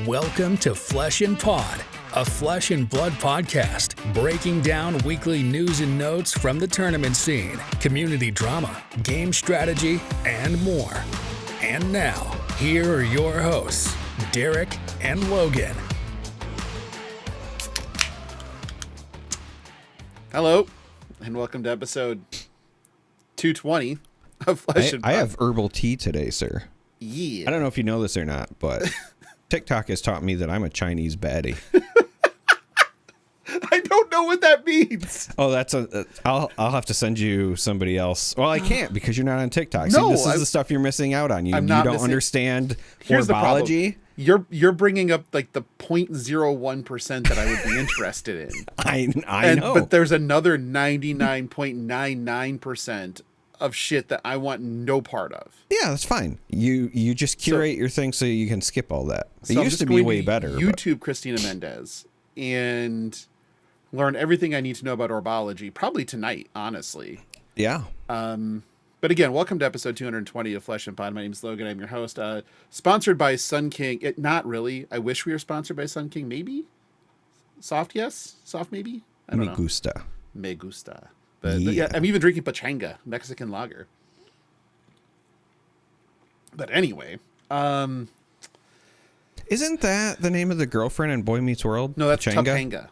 Welcome to Flesh and Pod, a flesh and blood podcast, breaking down weekly news and notes from the tournament scene, community drama, game strategy, and more. And now, here are your hosts, Darick and Logan. Hello, and welcome to episode 220 of Flesh and Pod. I have herbal tea today, sir. Yeah. I don't know if you know this or not, but TikTok has taught me that I'm a Chinese baddie. I don't know what that means. Oh, I'll have to send you somebody else. Well, I can't because you're not on TikTok. No, See, this is the stuff you're missing out on. You don't understand Here's herbology. the problem. You're bringing up like the 0.01% that I would be interested in. I know. But there's another 99.99% of shit that I want no part of. Yeah, that's fine. You just curate your thing so you can skip all that. It used to be way better. YouTube Christina Mendez and learn everything I need to know about herbology, probably tonight, honestly. Yeah. But again, welcome to episode 220 of Flesh and Pod. My name is Logan. I'm your host. Sponsored by Sun King. Not really. I wish we were sponsored by Sun King. Maybe? Soft yes? Soft maybe? I don't know. Me gusta. But yeah, I'm even drinking pachanga, Mexican lager. But anyway. Isn't that the name of the girlfriend in Boy Meets World? No, that's Pachanga.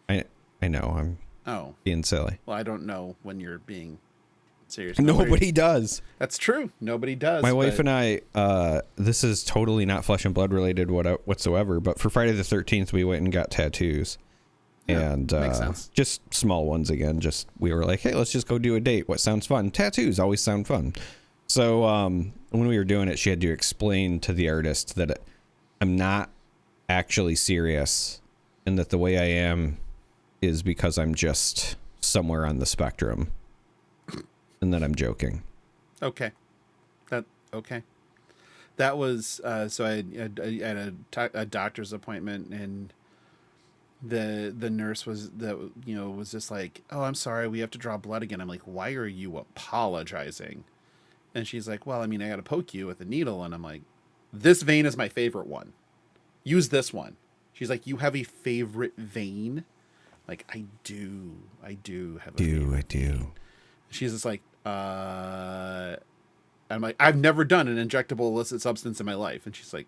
Topanga. I know. I'm being silly. Well, I don't know when you're being serious. Nobody does. That's true. Nobody does. My wife and I, this is totally not flesh and blood related whatsoever, but for Friday the 13th, we went and got tattoos. Yeah, and makes sense. Just small ones again. We were like, hey, let's just go do a date. What sounds fun? Tattoos always sound fun. So when we were doing it, she had to explain to the artist that I'm not actually serious and that the way I am is because I'm just somewhere on the spectrum and that I'm joking. Okay. Okay. That was, so I had a doctor's appointment, and the nurse was just like, oh, I'm sorry, we have to draw blood again. I'm like, why are you apologizing? And she's like, well, I mean, I got to poke you with a needle. And I'm like, this vein is my favorite one. Use this one. She's like, you have a favorite vein? Like, I do have a favorite vein. She's just like, I'm like, I've never done an injectable illicit substance in my life. And she's like,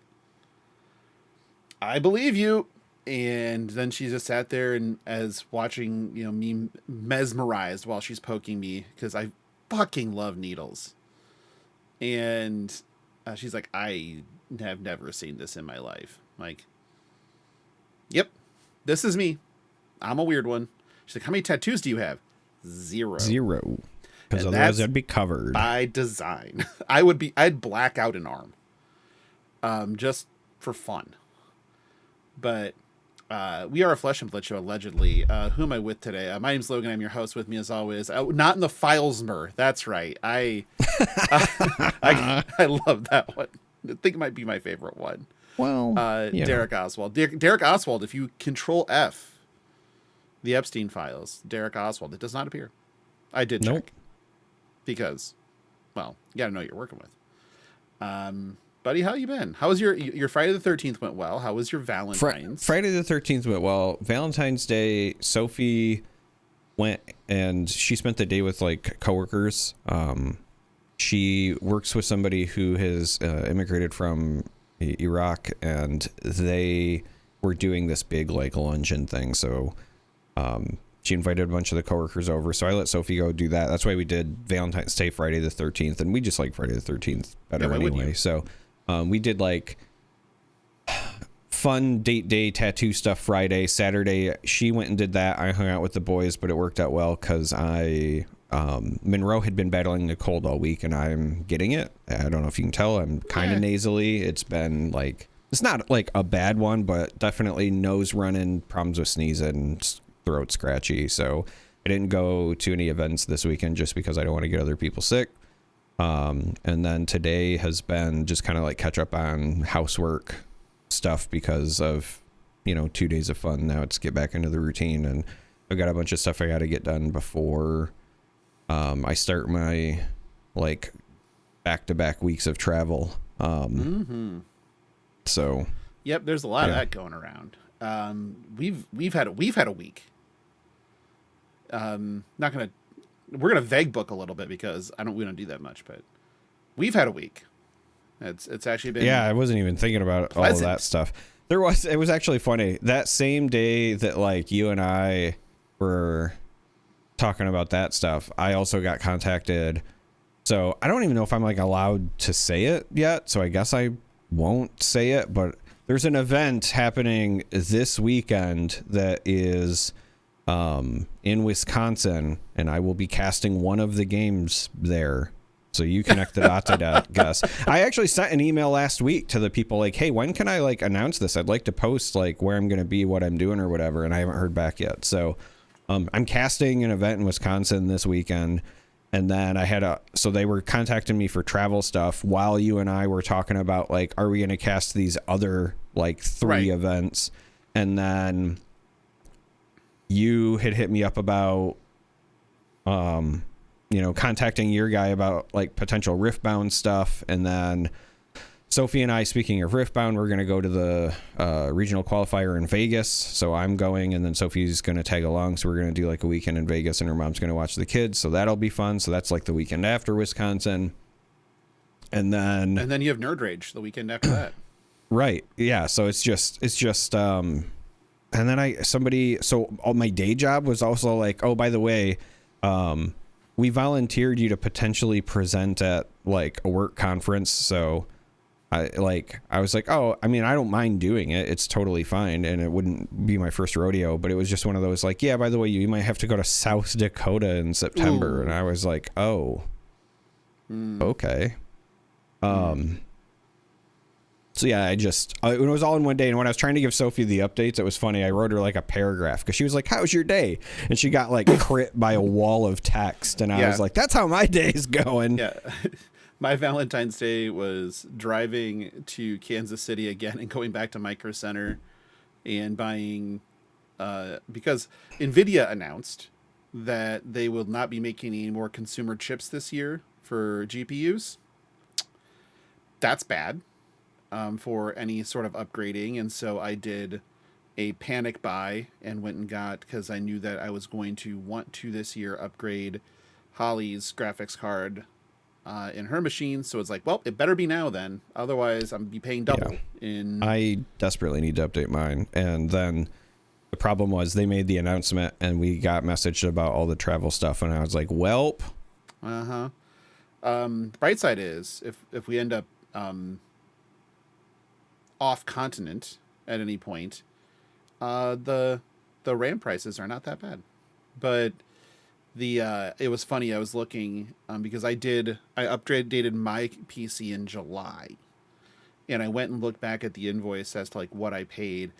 I believe you. And then she just sat there and as watching, me mesmerized while she's poking me because I fucking love needles. And she's like, I have never seen this in my life. I'm like, yep, this is me. I'm a weird one. She's like, how many tattoos do you have? Zero. Because otherwise I'd be covered. By design. I'd black out an arm. Just for fun. But we are a Flesh and Blood show, allegedly. Who am I with today? My name's Logan. I'm your host. With me, as always, not in the Filesmer. That's right. I love that one. I think it might be my favorite one. Well, Darick Oswald. Darick Oswald. If you Control F the Epstein files, Darick Oswald, it does not appear. I did check because, well, you got to know what you're working with. Buddy, how you been? How was your Friday the 13th went well? How was your Valentine's? Friday the 13th went well. Valentine's Day, Sophie went and she spent the day with like coworkers. She works with somebody who has immigrated from Iraq, and they were doing this big like luncheon thing. So she invited a bunch of the coworkers over. So I let Sophie go do that. That's why we did Valentine's Day Friday the 13th, and we just like Friday the 13th better anyway. So we did like fun date day tattoo stuff Friday. Saturday, she went and did that. I hung out with the boys, but it worked out well because Monroe had been battling the cold all week, and I'm getting it. I don't know if you can tell. I'm kind of nasally. It's been like, it's not like a bad one, but definitely nose running, problems with sneezing, throat scratchy. So I didn't go to any events this weekend just because I don't want to get other people sick. And then today has been just kind of like catch up on housework stuff because of, 2 days of fun. Now it's get back into the routine, and I've got a bunch of stuff I got to get done before I start my like back-to-back weeks of travel. So Yep, there's a lot of that going around. We've had a week. We're gonna vague book a little bit because we don't do that much, but we've had a week. It's actually been I wasn't even thinking about all of that stuff. It was actually funny that same day that like you and I were talking about that stuff. I also got contacted. So I don't even know if I'm like allowed to say it yet. So I guess I won't say it, but there's an event happening this weekend that is in Wisconsin, and I will be casting one of the games there. So you connect the dots, I guess. I actually sent an email last week to the people like, hey, when can I like announce this? I'd like to post like where I'm going to be, what I'm doing or whatever. And I haven't heard back yet. So I'm casting an event in Wisconsin this weekend. And then so they were contacting me for travel stuff while you and I were talking about like, are we going to cast these other like 3 events? And then you had hit me up about, contacting your guy about like potential Riftbound stuff. And then Sophie and I, speaking of Riftbound, we're going to go to the regional qualifier in Vegas. So I'm going, and then Sophie's going to tag along. So we're going to do like a weekend in Vegas, and her mom's going to watch the kids. So that'll be fun. So that's like the weekend after Wisconsin. And then you have Nerd Rage the weekend after that. Right. Yeah. So it's just, and then so my day job was also like, oh, by the way, we volunteered you to potentially present at like a work conference. So I was like, oh, I mean, I don't mind doing it. It's totally fine. And it wouldn't be my first rodeo, but it was just one of those like, yeah, by the way, you might have to go to South Dakota in September. Ooh. And I was like, oh, okay. So yeah, it was all in one day. And when I was trying to give Sophie the updates, it was funny. I wrote her like a paragraph because she was like, how's your day? And she got like crit by a wall of text. And I was like, that's how my day is going. Yeah. My Valentine's Day was driving to Kansas City again and going back to Micro Center and buying, because NVIDIA announced that they will not be making any more consumer chips this year for GPUs. That's bad. For any sort of upgrading, and so I did a panic buy and went and got, because I knew that I was going to want to this year upgrade Holly's graphics card in her machine. So it's like, well, it better be now then, otherwise I'm be paying double. I desperately need to update mine. And then the problem was they made the announcement and we got messaged about all the travel stuff, and I was like, welp. The bright side is if we end up off continent at any point, the RAM prices are not that bad. But it was funny, I was looking because I upgraded my PC in July, and I went and looked back at the invoice as to like what I paid.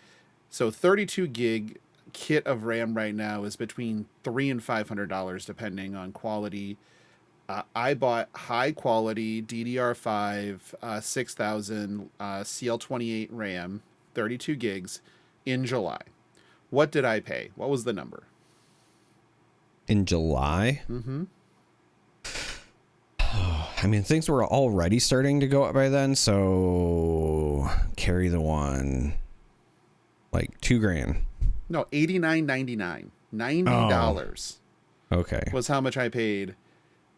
So 32 gig kit of RAM right now is between $300 and $500 depending on quality. I bought high quality DDR5 6000 CL28 RAM, 32 gigs in July. What did I pay? What was the number? In July? Mm-hmm. I mean, things were already starting to go up by then, so carry the one. Like $2,000. No, $89.99. $90. Okay. Was how much I paid.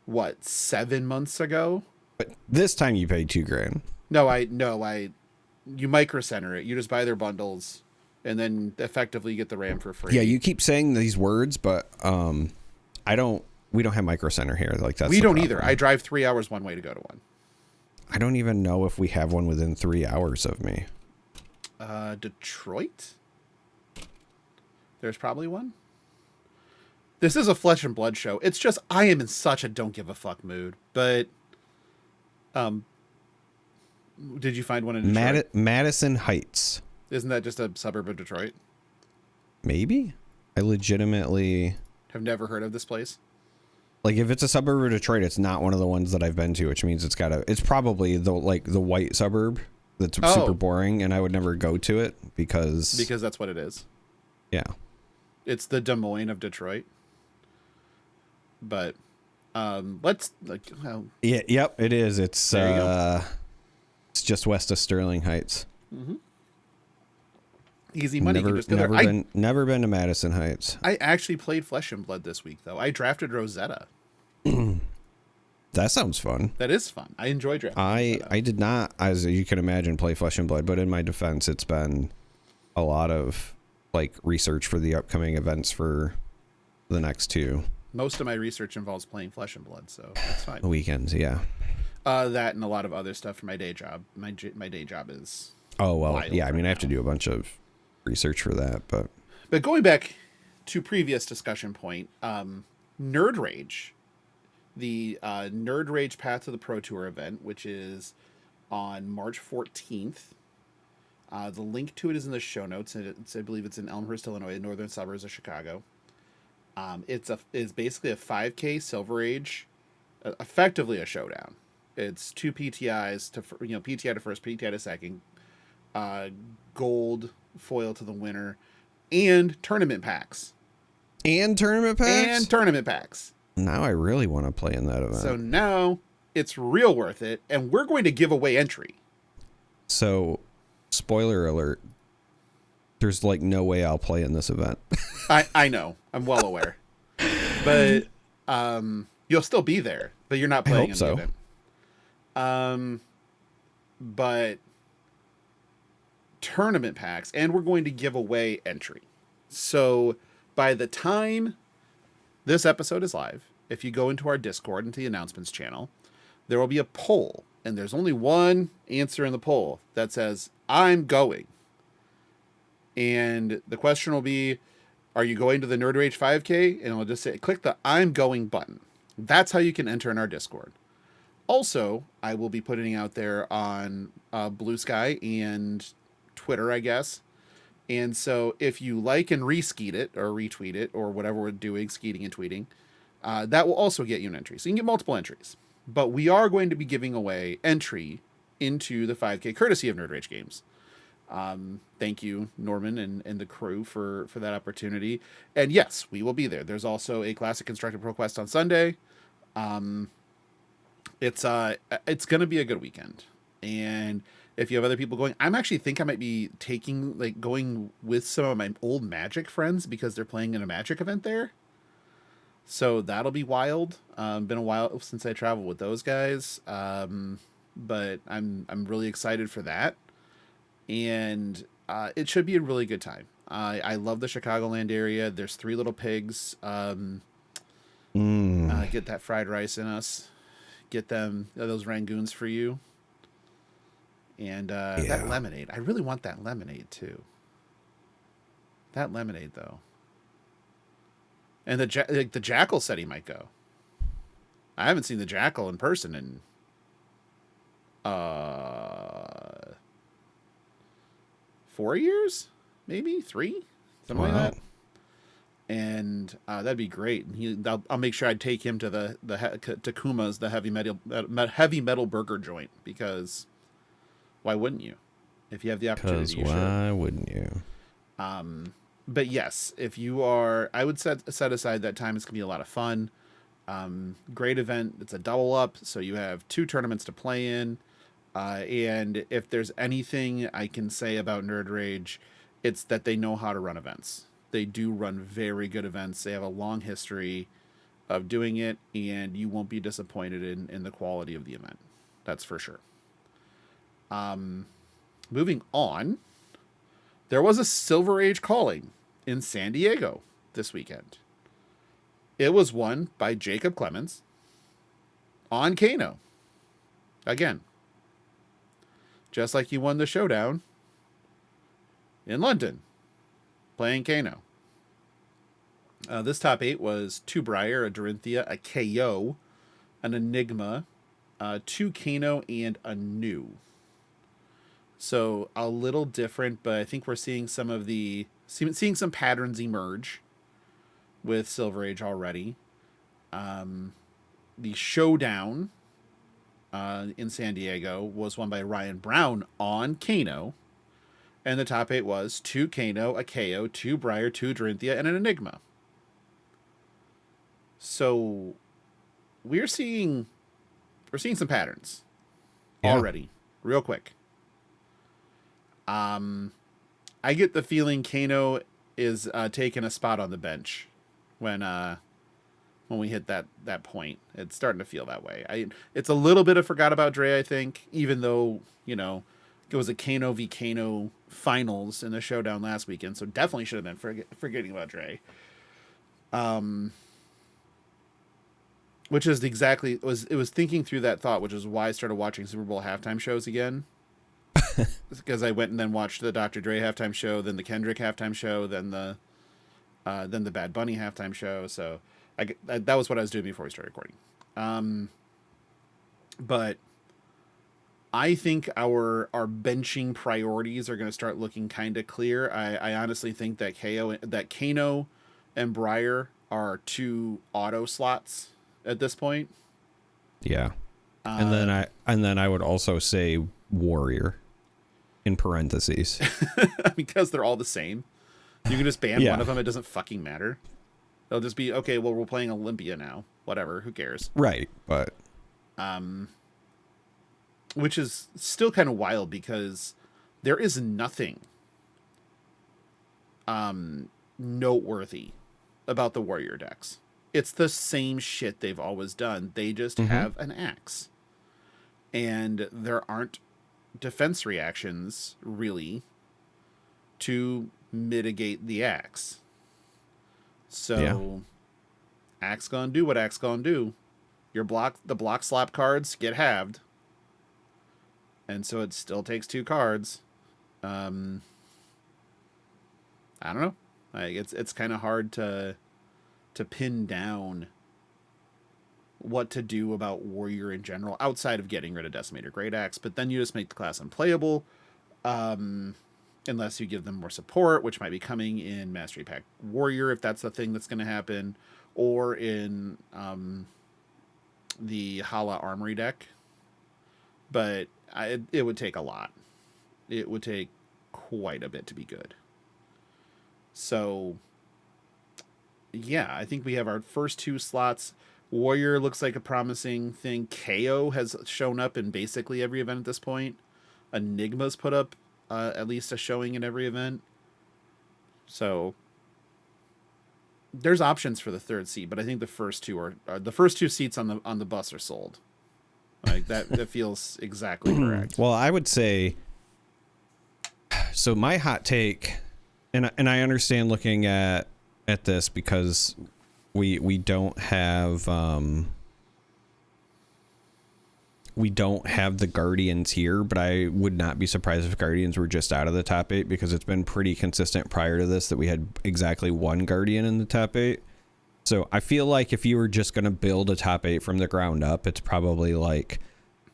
What, 7 months ago? But this time you paid $2,000. No, you Micro Center it. You just buy their bundles and then effectively get the RAM for free. Yeah, you keep saying these words, but we don't have Micro Center here. Like that's we don't either. I drive 3 hours one way to go to one. I don't even know if we have one within 3 hours of me. Detroit? There's probably one. This is a flesh and blood show. It's just I am in such a don't give a fuck mood. But did you find one in Detroit? Madison Heights. Isn't that just a suburb of Detroit? Maybe. I legitimately have never heard of this place. Like if it's a suburb of Detroit, it's not one of the ones that I've been to, which means it's probably the white suburb that's super boring, and I would never go to it because that's what it is. Yeah. It's the Des Moines of Detroit. But let's yep, it is. It's just west of Sterling Heights. Mm-hmm. Easy money. You can just go there. Never been to Madison Heights. I actually played Flesh and Blood this week, though. I drafted Rosetta. That sounds fun. That is fun. I enjoy drafting. I did not, as you can imagine, play Flesh and Blood, but in my defense, it's been a lot of like research for the upcoming events for the next two. Most of my research involves playing Flesh and Blood, so that's fine. Weekends, yeah. That and a lot of other stuff for my day job. My day job is. Oh well, yeah. I mean, I have to do a bunch of research for that, but going back to previous discussion point, Nerd Rage, the Nerd Rage Path to the Pro Tour event, which is on March 14th. The link to it is in the show notes. I believe it's in Elmhurst, Illinois, northern suburbs of Chicago. It's basically a 5K Silver Age, effectively a showdown. It's 2 PTIs PTI to first, PTI to second, gold foil to the winner, and tournament packs. And tournament packs. Now I really want to play in that event. So now it's real worth it, and we're going to give away entry. So, spoiler alert, there's like no way I'll play in this event. I know. I'm well aware. But you'll still be there, but you're not playing in the event. But tournament packs, and we're going to give away entry. So by the time this episode is live, if you go into our Discord, into the announcements channel, there will be a poll, and there's only one answer in the poll that says, I'm going. And the question will be, are you going to the Nerd Rage 5K? And it'll just say, click the I'm going button. That's how you can enter in our Discord. Also, I will be putting out there on BlueSky and Twitter, I guess. And so if you like and reskeet it or retweet it or whatever we're doing, skeeting and tweeting, that will also get you an entry. So you can get multiple entries. But we are going to be giving away entry into the 5K courtesy of Nerd Rage Games. Thank you, Norman and the crew for that opportunity. And yes, we will be there. There's also a Classic Constructed Pro Quest on Sunday. It's going to be a good weekend. And if you have other people going, I'm actually think I might be going with some of my old Magic friends because they're playing in a Magic event there. So that'll be wild. Been a while since I traveled with those guys. But I'm really excited for that. And it should be a really good time. I love the Chicagoland area. There's 3 Little Pigs. Get that fried rice in us. Get them those Rangoons for you. And that lemonade. I really want that lemonade too. That lemonade though. And the Jackal said he might go. I haven't seen the Jackal in person in 4 years, maybe 3, something like that. And that'd be great. And I'll make sure I'd take him to to Kuma's, the heavy metal burger joint, because why wouldn't you? If you have the opportunity, you should. Why wouldn't you? But yes, if you are, I would set aside that time. It's gonna be a lot of fun. Great event. It's a double up, so you have 2 tournaments to play in. And if there's anything I can say about Nerd Rage, it's that they know how to run events. They do run very good events. They have a long history of doing it, and you won't be disappointed in the quality of the event. That's for sure. Moving on, there was a Silver Age calling in San Diego this weekend. It was won by Jacob Clemens on Kano. Again, just like he won the showdown in London, playing Kano. This top 8 was 2 Briar, a Dorinthia, a KO, an Enigma, 2 Kano, and a New. So a little different, but I think we're seeing seeing some patterns emerge with Silver Age already. The showdown in San Diego was won by Ryan Brown on Kano. And the top 8 was 2 Kano, a KO, 2 Briar, 2 Dorinthia, and an Enigma. So we're seeing some patterns already, real quick. I get the feeling Kano is taking a spot on the bench when we hit that point. It's starting to feel that way. It's a little bit of forgot about Dre, I think, even though, you know, it was a Kano v Kano finals in the showdown last weekend, so definitely should have been forgetting about Dre. Which is exactly it was thinking through that thought, which is why I started watching Super Bowl halftime shows again. Because I went and then watched the Dr. Dre halftime show, then the Kendrick halftime show, then the Bad Bunny halftime show. So that was what I was doing before we started recording. But I think our benching priorities are going to start looking kind of clear. I honestly think that Kano and Breyer are 2 auto slots at this point. Yeah. And then I would also say Warrior in parentheses. Because they're all the same. You can just ban one of them. It doesn't fucking matter. They'll just be, okay, well, we're playing Olympia now. Whatever. Who cares? Right. But which is still kind of wild because there is nothing noteworthy about the Warrior decks. It's the same shit they've always done. They just have an axe. And there aren't defense reactions, really, to mitigate the axe. So, axe gonna do what axe gonna do. The block slap cards get halved. And so it still takes 2 cards. I don't know. Like it's kind of hard to pin down what to do about Warrior in general, outside of getting rid of Decimator Great Axe. But then you just make the class unplayable, unless you give them more support, which might be coming in Mastery Pack Warrior, if that's the thing that's going to happen, or in the Hala Armory deck. But it would take a lot. It would take quite a bit to be good. So, yeah, I think we have our first 2 slots. Warrior looks like a promising thing. KO has shown up in basically every event at this point. Enigma's put up at least a showing in every event. So there's options for the 3rd seat, but I think the first 2 are the first 2 seats on the bus are sold. Like that feels exactly correct. Well, I would say, so my hot take, and I understand looking at this because we don't have the Guardians here, but I would not be surprised if Guardians were just out of the top 8, because it's been pretty consistent prior to this that we had exactly 1 Guardian in the top 8. So I feel like if you were just going to build a top 8 from the ground up, it's probably like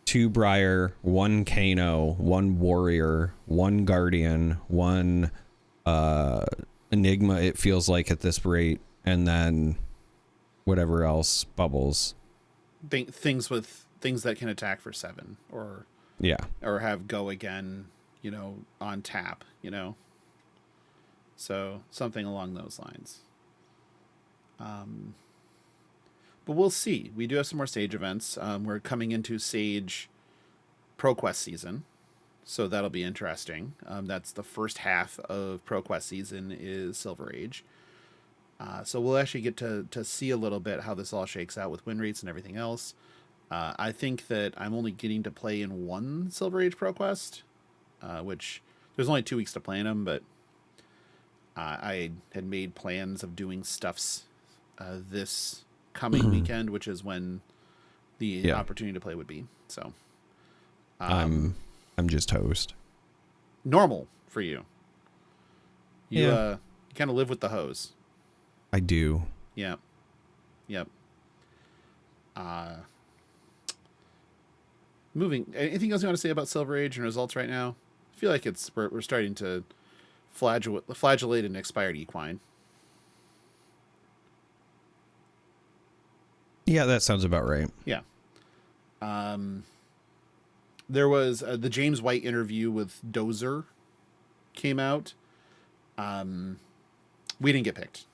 2 Briar, 1 Kano, 1 Warrior, 1 Guardian, 1 Enigma, it feels like at this rate, and then whatever else bubbles. Things that can attack for 7 or have go again, on tap, so something along those lines. But we'll see. We do have some more Sage events. We're coming into Sage ProQuest season, so that'll be interesting. That's the first half of ProQuest season is Silver Age. So we'll actually get to see a little bit how this all shakes out with win rates and everything else. I think that I'm only getting to play in 1 Silver Age ProQuest, which there's only 2 weeks to play in them, but I had made plans of doing stuffs this coming weekend, which is when the opportunity to play would be. So I'm just host. Normal for you. You kind of live with the hose. I do. Yeah. Yep. Moving. Anything else you want to say about Silver Age and results right now? I feel like we're starting to flagellate an expired equine. Yeah, that sounds about right. Yeah. There was the James White interview with Dozer came out. We didn't get picked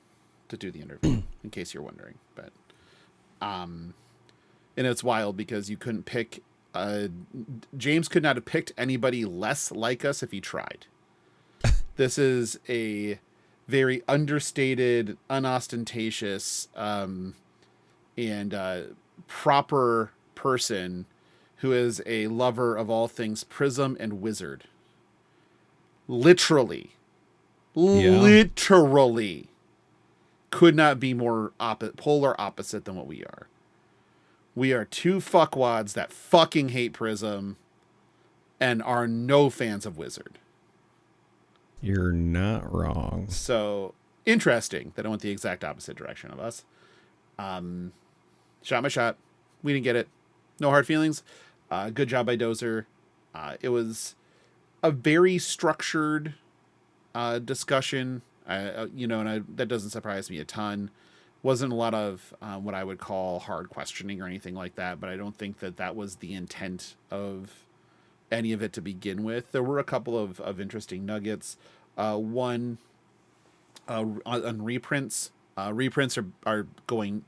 to do the interview, in case you're wondering. But and it's wild because you couldn't pick. James could not have picked anybody less like us if he tried. This is a very understated, unostentatious, and proper person who is a lover of all things Prism and Wizard. Literally. Literally. Could not be more polar opposite than what we are. We are two fuckwads that fucking hate Prism and are no fans of Wizard. You're not wrong. So, interesting that I went the exact opposite direction of us. Shot my shot. We didn't get it. No hard feelings. Good job by Dozer. It was a very structured discussion. That doesn't surprise me a ton. Wasn't a lot of what I would call hard questioning or anything like that, but I don't think that was the intent of any of it to begin with. There were a couple of interesting nuggets. One on reprints. Reprints are going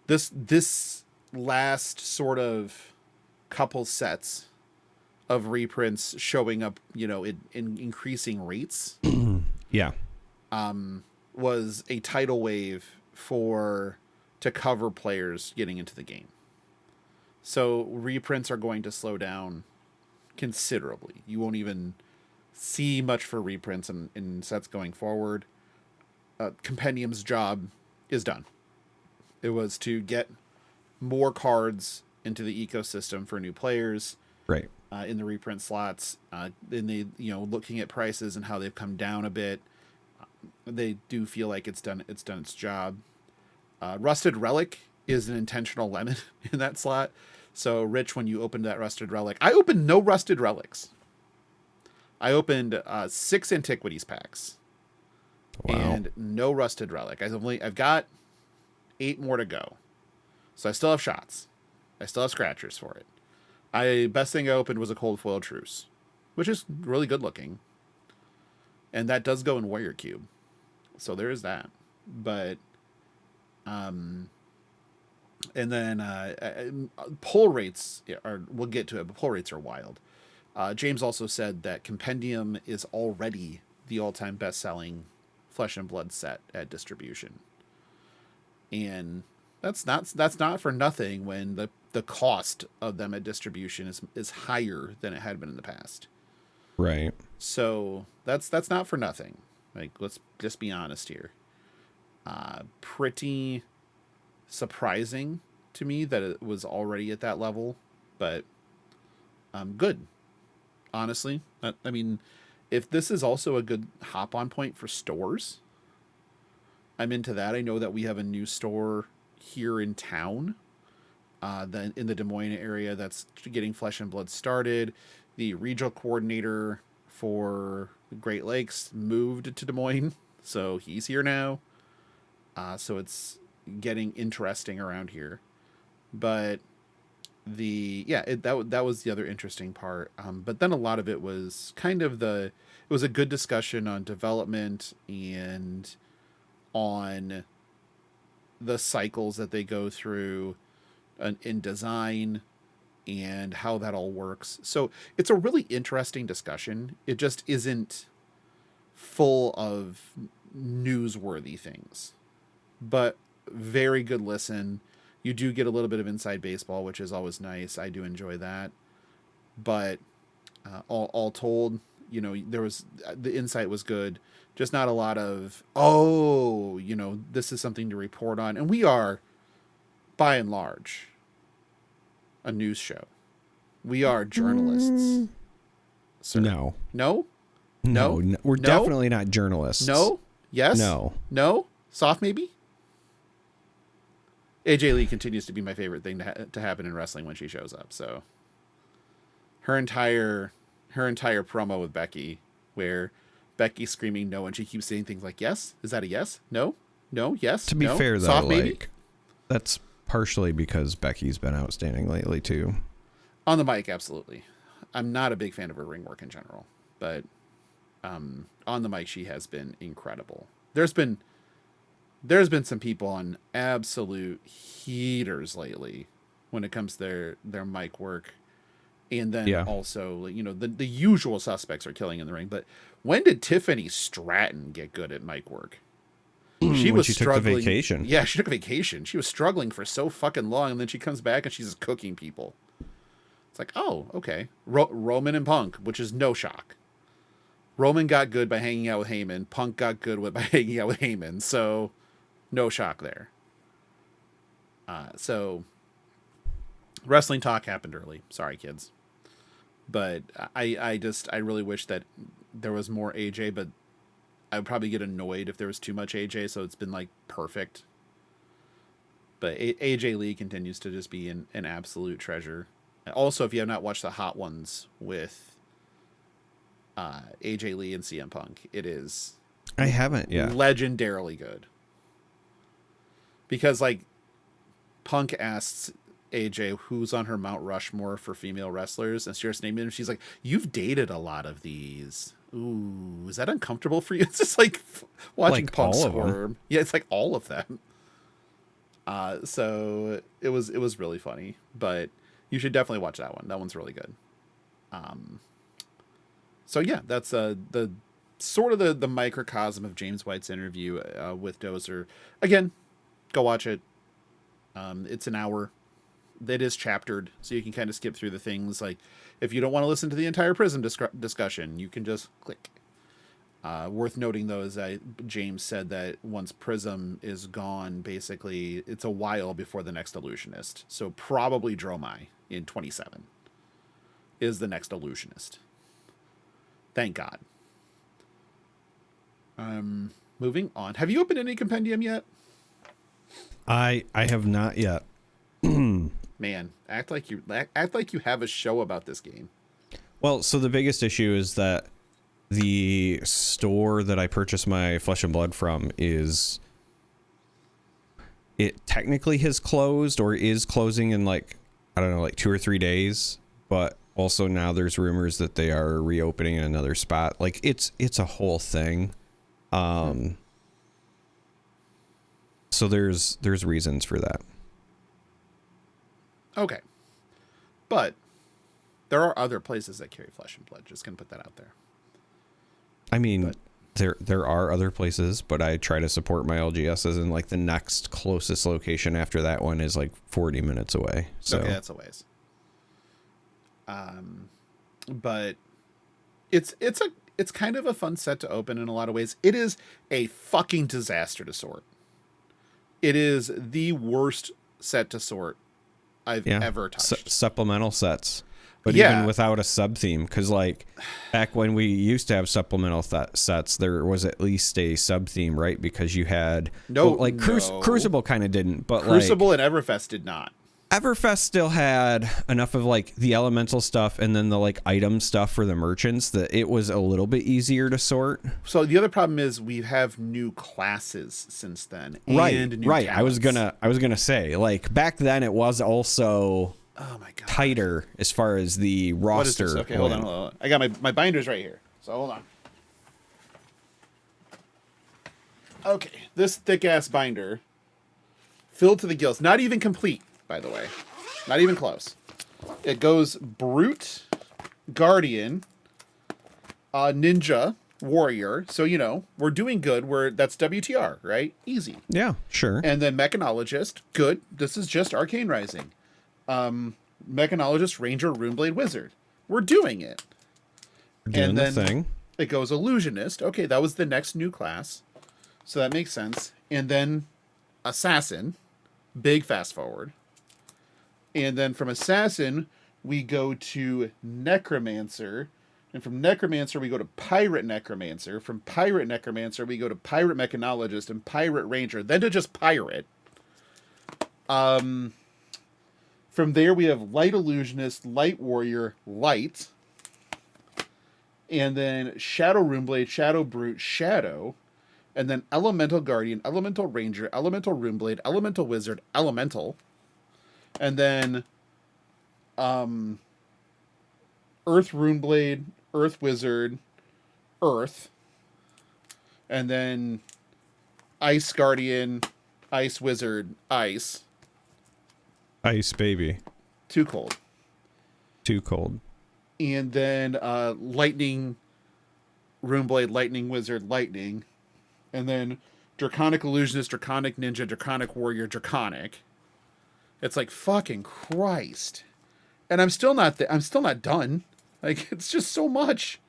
this last sort of couple sets of reprints showing up, in increasing rates. Yeah. Was a tidal wave to cover players getting into the game. So reprints are going to slow down considerably. You won't even see much for reprints in sets going forward. Compendium's job is done. It was to get more cards into the ecosystem for new players. Right. In the reprint slots. Then they, looking at prices and how they've come down a bit, they do feel like it's done its job. Rusted Relic is an intentional lemon in that slot. So, Rich, when you opened that Rusted Relic, I opened no Rusted Relics. I opened 6 Antiquities packs. Wow. And no Rusted Relic. I've got 8 more to go. So I still have shots. I still have scratchers for it. Best thing I opened was a Cold Foil Truce, which is really good looking. And that does go in Warrior Cube. So there is that. But and then pull rates we'll get to it, but pull rates are wild. James also said that Compendium is already the all-time best-selling Flesh and Blood set at distribution. And that's not for nothing when the cost of them at distribution is higher than it had been in the past. Right. So that's not for nothing. Like, let's just be honest here. Pretty surprising to me that it was already at that level, but good. Honestly, I mean, if this is also a good hop-on point for stores, I'm into that. I know that we have a new store here in town, in the Des Moines area, that's getting Flesh and Blood started. The regional coordinator for the Great Lakes moved to Des Moines, so he's here now. So it's getting interesting around here. But that was the other interesting part. But then a lot of it was kind of it was a good discussion on development and on the cycles that they go through in design and how that all works. So it's a really interesting discussion. It just isn't full of newsworthy things, but very good listen. You do get a little bit of inside baseball, which is always nice. I do enjoy that. But all told, the insight was good. Just not a lot of, this is something to report on. And we are, by and large, a news show. We are journalists. Sir. No. No? No. We're definitely not journalists. No? Yes? No. No? Soft maybe? AJ Lee continues to be my favorite thing to happen in wrestling when she shows up. So her entire promo with Becky, where Becky's screaming no, and she keeps saying things like, yes? Is that a yes? No? No? Yes? To be no? fair, though, Soft maybe? That's partially because Becky's been outstanding lately, too. On the mic, absolutely. I'm not a big fan of her ring work in general, but on the mic, she has been incredible. There's been some people on absolute heaters lately when it comes to their mic work. And then also, you know, the usual suspects are killing in the ring. But when did Tiffany Stratton get good at mic work? She was struggling. Took the vacation. Yeah, she took a vacation. She was struggling for so fucking long, and then she comes back and she's just cooking people. It's like, oh, okay. Roman and Punk, which is no shock. Roman got good by hanging out with Heyman. Punk got good by hanging out with Heyman. So, no shock there. So, wrestling talk happened early. Sorry, kids. But I really wish that there was more AJ, but I would probably get annoyed if there was too much AJ, so it's been like perfect. But AJ Lee continues to just be an absolute treasure. Also, if you have not watched the Hot Ones with AJ Lee and CM Punk, it is I haven't yet. Legendarily good. Because like Punk asks AJ who's on her Mount Rushmore for female wrestlers, and she starts naming them. She's like, "You've dated a lot of these. Ooh, is that uncomfortable for you?" It's just like watching like Punk all squirm. Yeah, it's like all of them. So it was really funny, but you should definitely watch that one. That one's really good. So yeah, that's the sort of the microcosm of James White's interview with Dozer. Again, go watch it. It's an hour. It is chaptered, so you can kind of skip through the things. Like, if you don't want to listen to the entire Prism discussion, you can just click. Worth noting, though, is that James said that once Prism is gone, basically, it's a while before the next Illusionist. So probably Dromai in 27 is the next Illusionist. Thank God. Moving on. Have you opened any compendium yet? I have not yet. Man, act like you have a show about this game. Well, so the biggest issue is that the store that I purchased my Flesh and Blood from it technically has closed or is closing in like 2 or 3 days, but also now there's rumors that they are reopening in another spot. Like it's a whole thing. So there's reasons for that. Okay. But there are other places that carry Flesh and Blood. Just gonna put that out there. I mean, there are other places, but I try to support my LGSs, and like the next closest location after that one is like 40 minutes away. So okay, that's a ways. But it's kind of a fun set to open in a lot of ways. It is a fucking disaster to sort. It is the worst set to sort I've ever touched. Supplemental sets, but even without a sub theme, because like back when we used to have supplemental sets, there was at least a sub theme, right? Because you had Crucible kind of didn't, but Crucible and Everfest did not. Everfest still had enough of like the elemental stuff and then the like item stuff for the merchants that it was a little bit easier to sort. So the other problem is we have new classes since then. Right. And new Talents. I was gonna say, like, back then it was also tighter as far as the roster. What is this? Okay, hold on. I got my binders right here. So hold on. Okay, this thick ass binder filled to the gills, not even complete. By the way, not even close. It goes Brute, Guardian, Ninja, Warrior. So, you know, we're doing good. That's WTR, right? Easy. Yeah, sure. And then Mechanologist, good. This is just Arcane Rising. Mechanologist, Ranger, Runeblade, Wizard. We're doing it. We're doing the thing. It goes Illusionist. Okay, that was the next new class. So that makes sense. And then Assassin, big fast forward. And then from Assassin, we go to Necromancer. And from Necromancer, we go to Pirate Necromancer. From Pirate Necromancer, we go to Pirate Mechanologist and Pirate Ranger. Then to just Pirate. From there, we have Light Illusionist, Light Warrior, Light. And then Shadow Runeblade, Shadow Brute, Shadow. And then Elemental Guardian, Elemental Ranger, Elemental Runeblade, Elemental Wizard, Elemental. And then Earth Runeblade, Earth Wizard, Earth. And then Ice Guardian, Ice Wizard, Ice. Ice baby. Too cold. Too cold. And then Lightning, Runeblade, Lightning Wizard, Lightning. And then Draconic Illusionist, Draconic Ninja, Draconic Warrior, Draconic. It's like, fucking Christ. And I'm still not done. Like, it's just so much.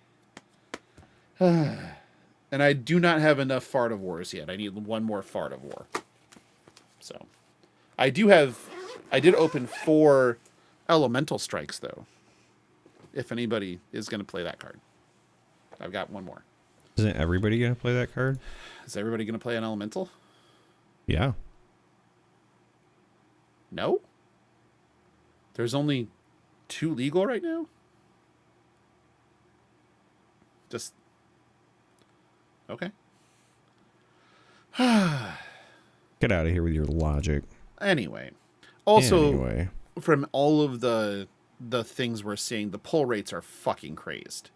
And I do not have enough Fart of Wars yet. I need one more Fart of War. So, I did open 4 Elemental Strikes, though. If anybody is going to play that card. I've got one more. Isn't everybody going to play that card? Is everybody going to play an Elemental? Yeah. No? There's only 2 legal right now? Just... Okay. Get out of here with your logic. Anyway. Also, from all of the things we're seeing, the pull rates are fucking crazed.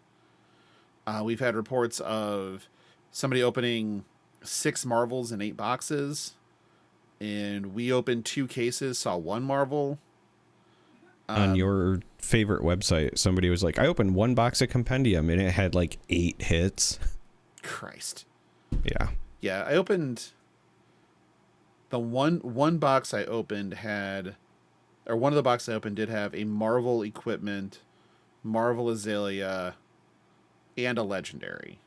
We've had reports of somebody opening 6 Marvels in 8 boxes. And we opened 2 cases, saw 1 Marvel. On your favorite website, somebody was like, I opened 1 box of Compendium and it had like 8 hits. Christ. Yeah. Yeah, I opened... The one box I opened had... Or one of the boxes I opened did have a Marvel Equipment, Marvel Azalea, and a Legendary.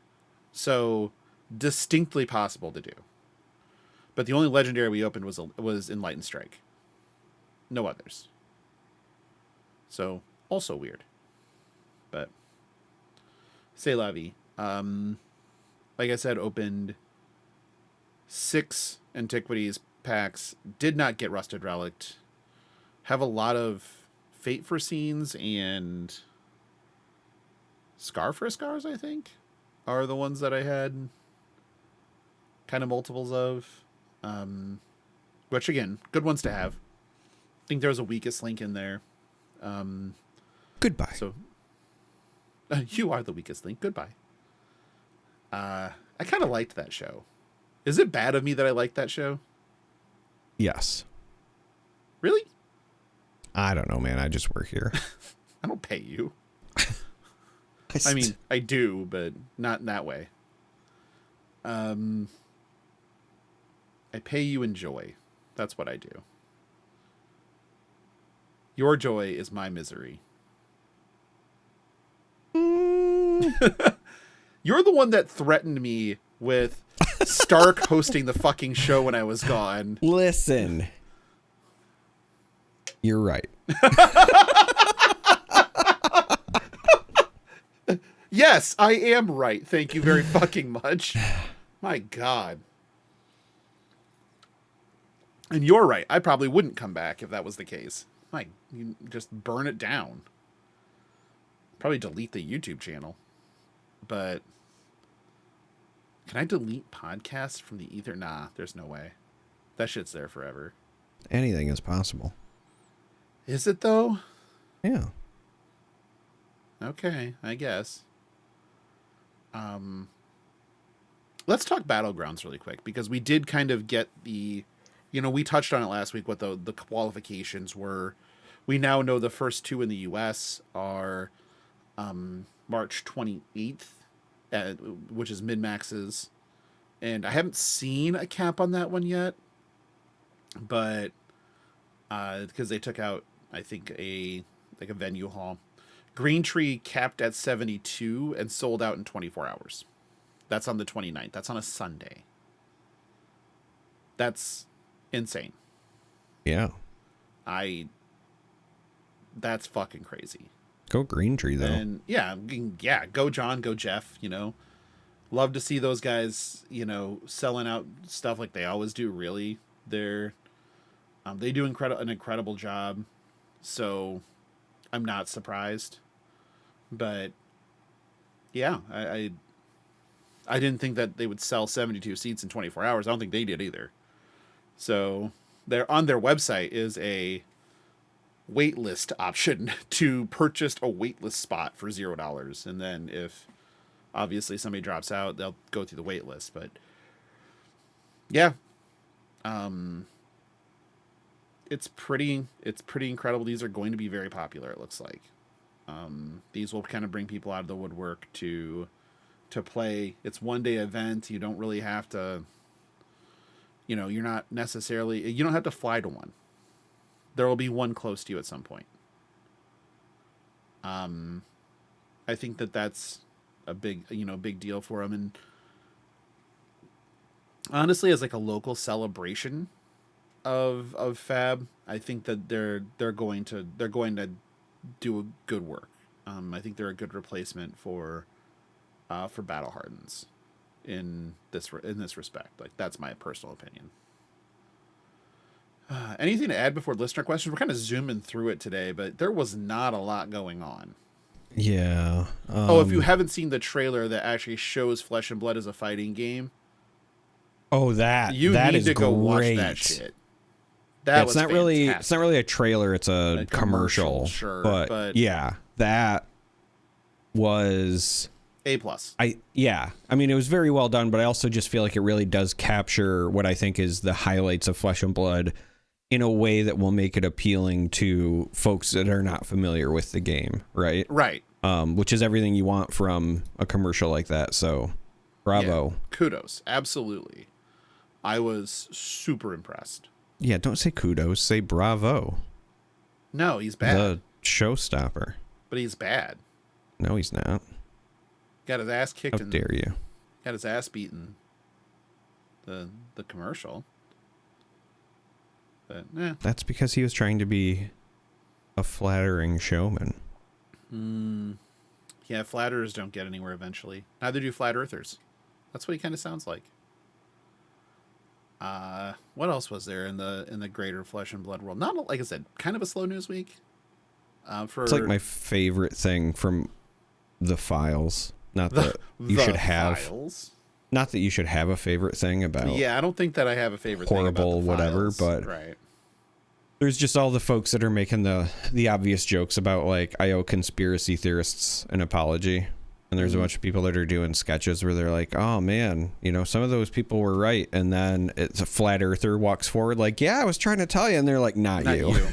So, distinctly possible to do. But the only Legendary we opened was Enlightened Strike. No others. So, also weird. But, c'est la vie. Like I said, opened 6 Antiquities packs. Did not get Rusted Relic. Have a lot of Fate for Scenes and Scar for Scars, I think, are the ones that I had kind of multiples of. Which, again, good ones to have. I think there was a Weakest Link in there. Goodbye. So, you are the Weakest Link. Goodbye. I kind of liked that show. Is it bad of me that I liked that show? Yes. Really? I don't know, man. I just work here. I don't pay you. I mean, I do, but not in that way. I pay you in joy. That's what I do. Your joy is my misery. You're the one that threatened me with Stark hosting the fucking show when I was gone. Listen. You're right. Yes, I am right. Thank you very fucking much. My God. And you're right. I probably wouldn't come back if that was the case. You just burn it down. Probably delete the YouTube channel. But can I delete podcasts from the ether? Nah, there's no way. That shit's there forever. Anything is possible. Is it though? Yeah. Okay, I guess. Let's talk Battlegrounds really quick, because we did kind of get the, we touched on it last week, what the qualifications were. We now know the first 2 in the US are March 28th, which is min-maxes. And I haven't seen a cap on that one yet, but because they took out, I think, a venue hall. Green Tree capped at 72 and sold out in 24 hours. That's on the 29th. That's on a Sunday. That's insane. Yeah. That's fucking crazy. Go Green Tree, though. And yeah, go John, go Jeff, Love to see those guys, selling out stuff like they always do, really. They do an incredible job. So I'm not surprised. But yeah, I didn't think that they would sell 72 seats in 24 hours. I don't think they did either. So on their website is a waitlist option to purchase a waitlist spot for $0. And then if obviously somebody drops out, they'll go through the waitlist. But yeah, it's pretty incredible. These are going to be very popular, it looks like. These will kind of bring people out of the woodwork to play. It's 1-day event. You don't really have to, you don't have to fly to one. There will be one close to you at some point. I think that's a big deal for them. And honestly, as like a local celebration of Fab, I think that they're going to do a good work. I think they're a good replacement for Battle Hardens in this respect. Like, that's my personal opinion. Anything to add before listener questions? We're kind of zooming through it today, but there was not a lot going on. Yeah. If you haven't seen the trailer that actually shows Flesh and Blood as a fighting game, you that need to go watch that shit. It's not really a trailer, it's a commercial. Sure, but yeah, that was A+. I mean, it was very well done, but I also just feel like it really does capture what I think is the highlights of Flesh and Blood in a way that will make it appealing to folks that are not familiar with the game, right? Right. Which is everything you want from a commercial like that. So, bravo. Yeah, kudos. Absolutely. I was super impressed. Yeah, don't say kudos, say bravo. No, he's bad. The showstopper. But he's bad. No, he's not. Got his ass kicked. How dare you? Got his ass beaten. The commercial. But, That's because he was trying to be a flattering showman. Yeah, flatterers don't get anywhere eventually. Neither do flat earthers. That's what he kind of sounds like. What else was there in the greater Flesh and Blood world? Not, like I said, kind of a slow news week. It's like my favorite thing from the files. Not that you should have files. Not that you should have a favorite thing about. Yeah, I don't think that I have a favorite horrible thing about the whatever, files. but right. There's just all the folks that are making the obvious jokes about, like, I owe conspiracy theorists an apology. And there's a bunch of people that are doing sketches where they're like, oh man, some of those people were right. And then it's a flat earther walks forward like, yeah, I was trying to tell you. And they're like, not you.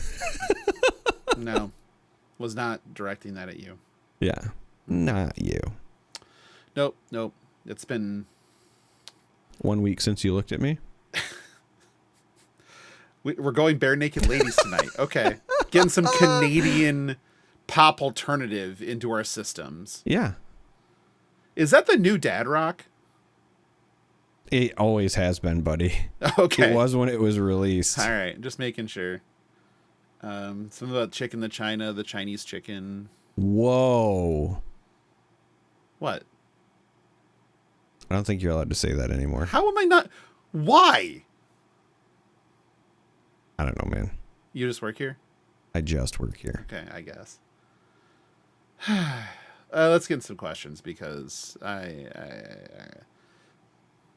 No, was not directing that at you. Yeah, not you. Nope. It's been 1 week since you looked at me. We're going bare naked ladies tonight. Okay. Getting some Canadian pop alternative into our systems. Yeah. Is that the new dad rock? It always has been, buddy. Okay. It was when it was released. All right. Just making sure. Something about chicken the China, the Chinese chicken. Whoa. What? I don't think you're allowed to say that anymore. How am I not? Why? I don't know, man. You just work here? I just work here. Okay, I guess. Let's get into some questions because we're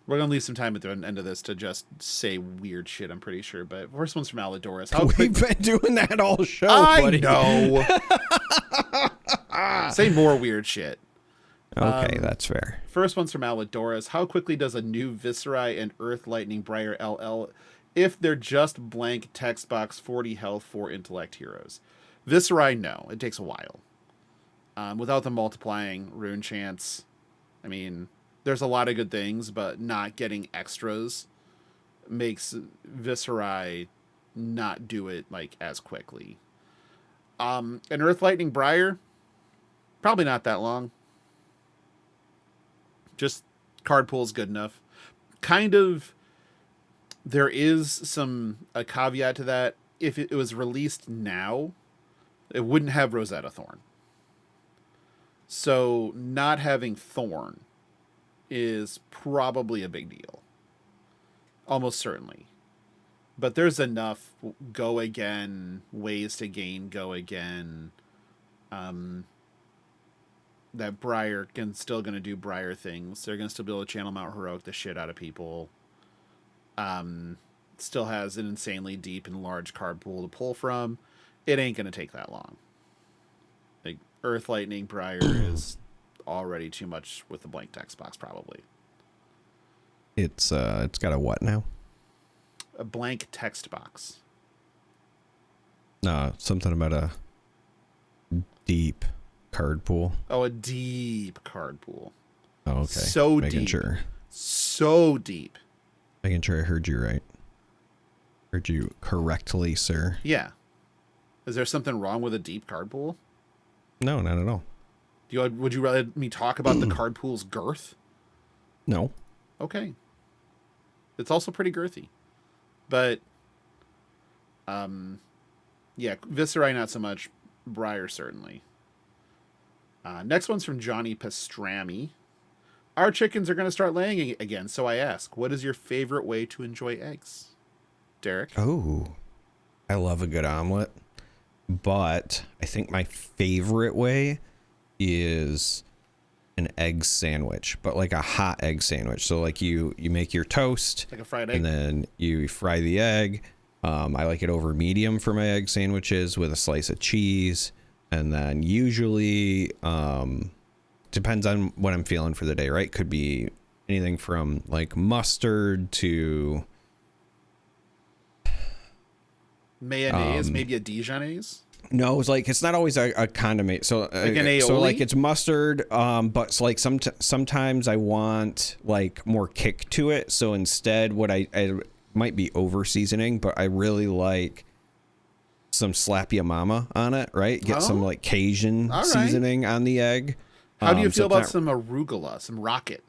going to leave some time at the end of this to just say weird shit, I'm pretty sure. But first one's from Aladoris. We've been doing that all show, buddy. I know. Say more weird shit. Okay, that's fair. First one's from Aladoris. How quickly does a new Viscerai and Earth Lightning Briar LL if they're just blank text box 40 health 4 intellect heroes? Viscerai, no. It takes a while. Without the multiplying rune chance, I mean, there's a lot of good things, but not getting extras makes Viscerai not do it like as quickly. An Earth Lightning Briar, probably not that long. Just card pool's good enough. Kind of, there is a caveat to that. If it was released now, it wouldn't have Rosetta Thorn. So not having Thorn is probably a big deal. Almost certainly. But there's enough go again, ways to gain go again, that Briar can still going to do Briar things. They're going to still be able to channel Mount Heroic the shit out of people. Still has an insanely deep and large card pool to pull from. It ain't going to take that long. Like, Earth Lightning Briar is already too much with the blank text box, probably. It's got a what now? A blank text box. Something about a deep card pool. Oh, a deep card pool. Oh, okay. So Making deep. sure. So deep. Making sure I heard you right. Heard you correctly, sir. Yeah. Is there something wrong with a deep card pool? No, not at all. Would you rather me talk about the card pool's girth? No. Okay. It's also pretty girthy. But, yeah, Visceri not so much. Briar certainly. Next one's from Johnny Pastrami. Our chickens are going to start laying again, so I ask, what is your favorite way to enjoy eggs? Darick? Oh, I love a good omelet, but I think my favorite way is an egg sandwich, but like a hot egg sandwich. So like you make your toast, Like a fried egg? and then you fry the egg. I like it over medium for my egg sandwiches with a slice of cheese. And then usually, depends on what I'm feeling for the day, right? Could be anything from like mustard to Mayonnaise, maybe a Dijonnaise? no, it's not always a condiment. So Like an aioli? so like it's mustard, but it's like sometimes I want like more kick to it. So instead, what I might be over seasoning, but I really like some slap ya mama on it, right? Get some like Cajun seasoning on the egg. How do you feel about some arugula, some rocket?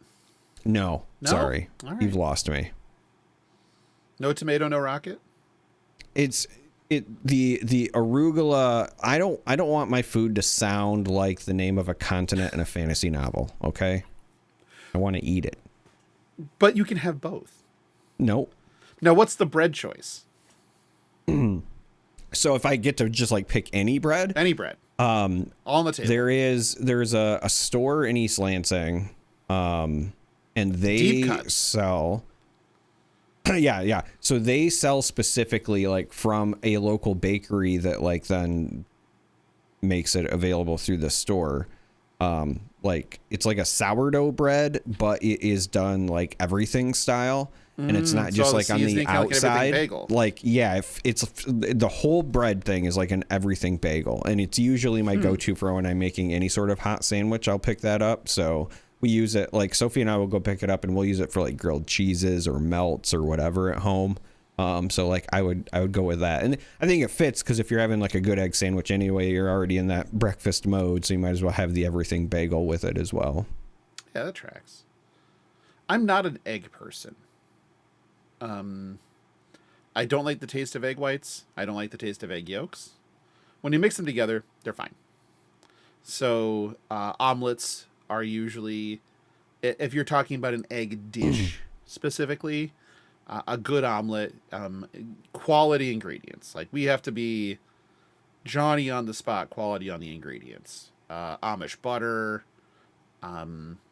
No, sorry. All right. You've lost me. No tomato, no rocket? The arugula, I don't want my food to sound like the name of a continent in a fantasy novel, okay? I want to eat it. But you can have both. Nope. Now, what's the bread choice? So if I get to just like pick any bread, All on the table. there's a store in East Lansing, and they sell. Yeah. So they sell specifically like from a local bakery that like then makes it available through the store. Like it's like a sourdough bread, but it is done like everything style. And it's not just like on the outside. Like, yeah, if it's the whole bread thing is like an everything bagel. And it's usually my go-to for when I'm making any sort of hot sandwich. I'll pick that up. So we use it like Sophie and I will go pick it up and we'll use it for like grilled cheeses or melts or whatever at home. So like I would go with that. And I think it fits because if you're having like a good egg sandwich anyway, you're already in that breakfast mode. So you might as well have the everything bagel with it as well. Yeah, that tracks. I'm not an egg person. I don't like the taste of egg whites. I don't like the taste of egg yolks. When you mix them together, they're fine. So omelets are usually, if you're talking about an egg dish specifically, a good omelet, quality ingredients. Like we have to be Johnny on the spot, quality on the ingredients. Amish butter, uncured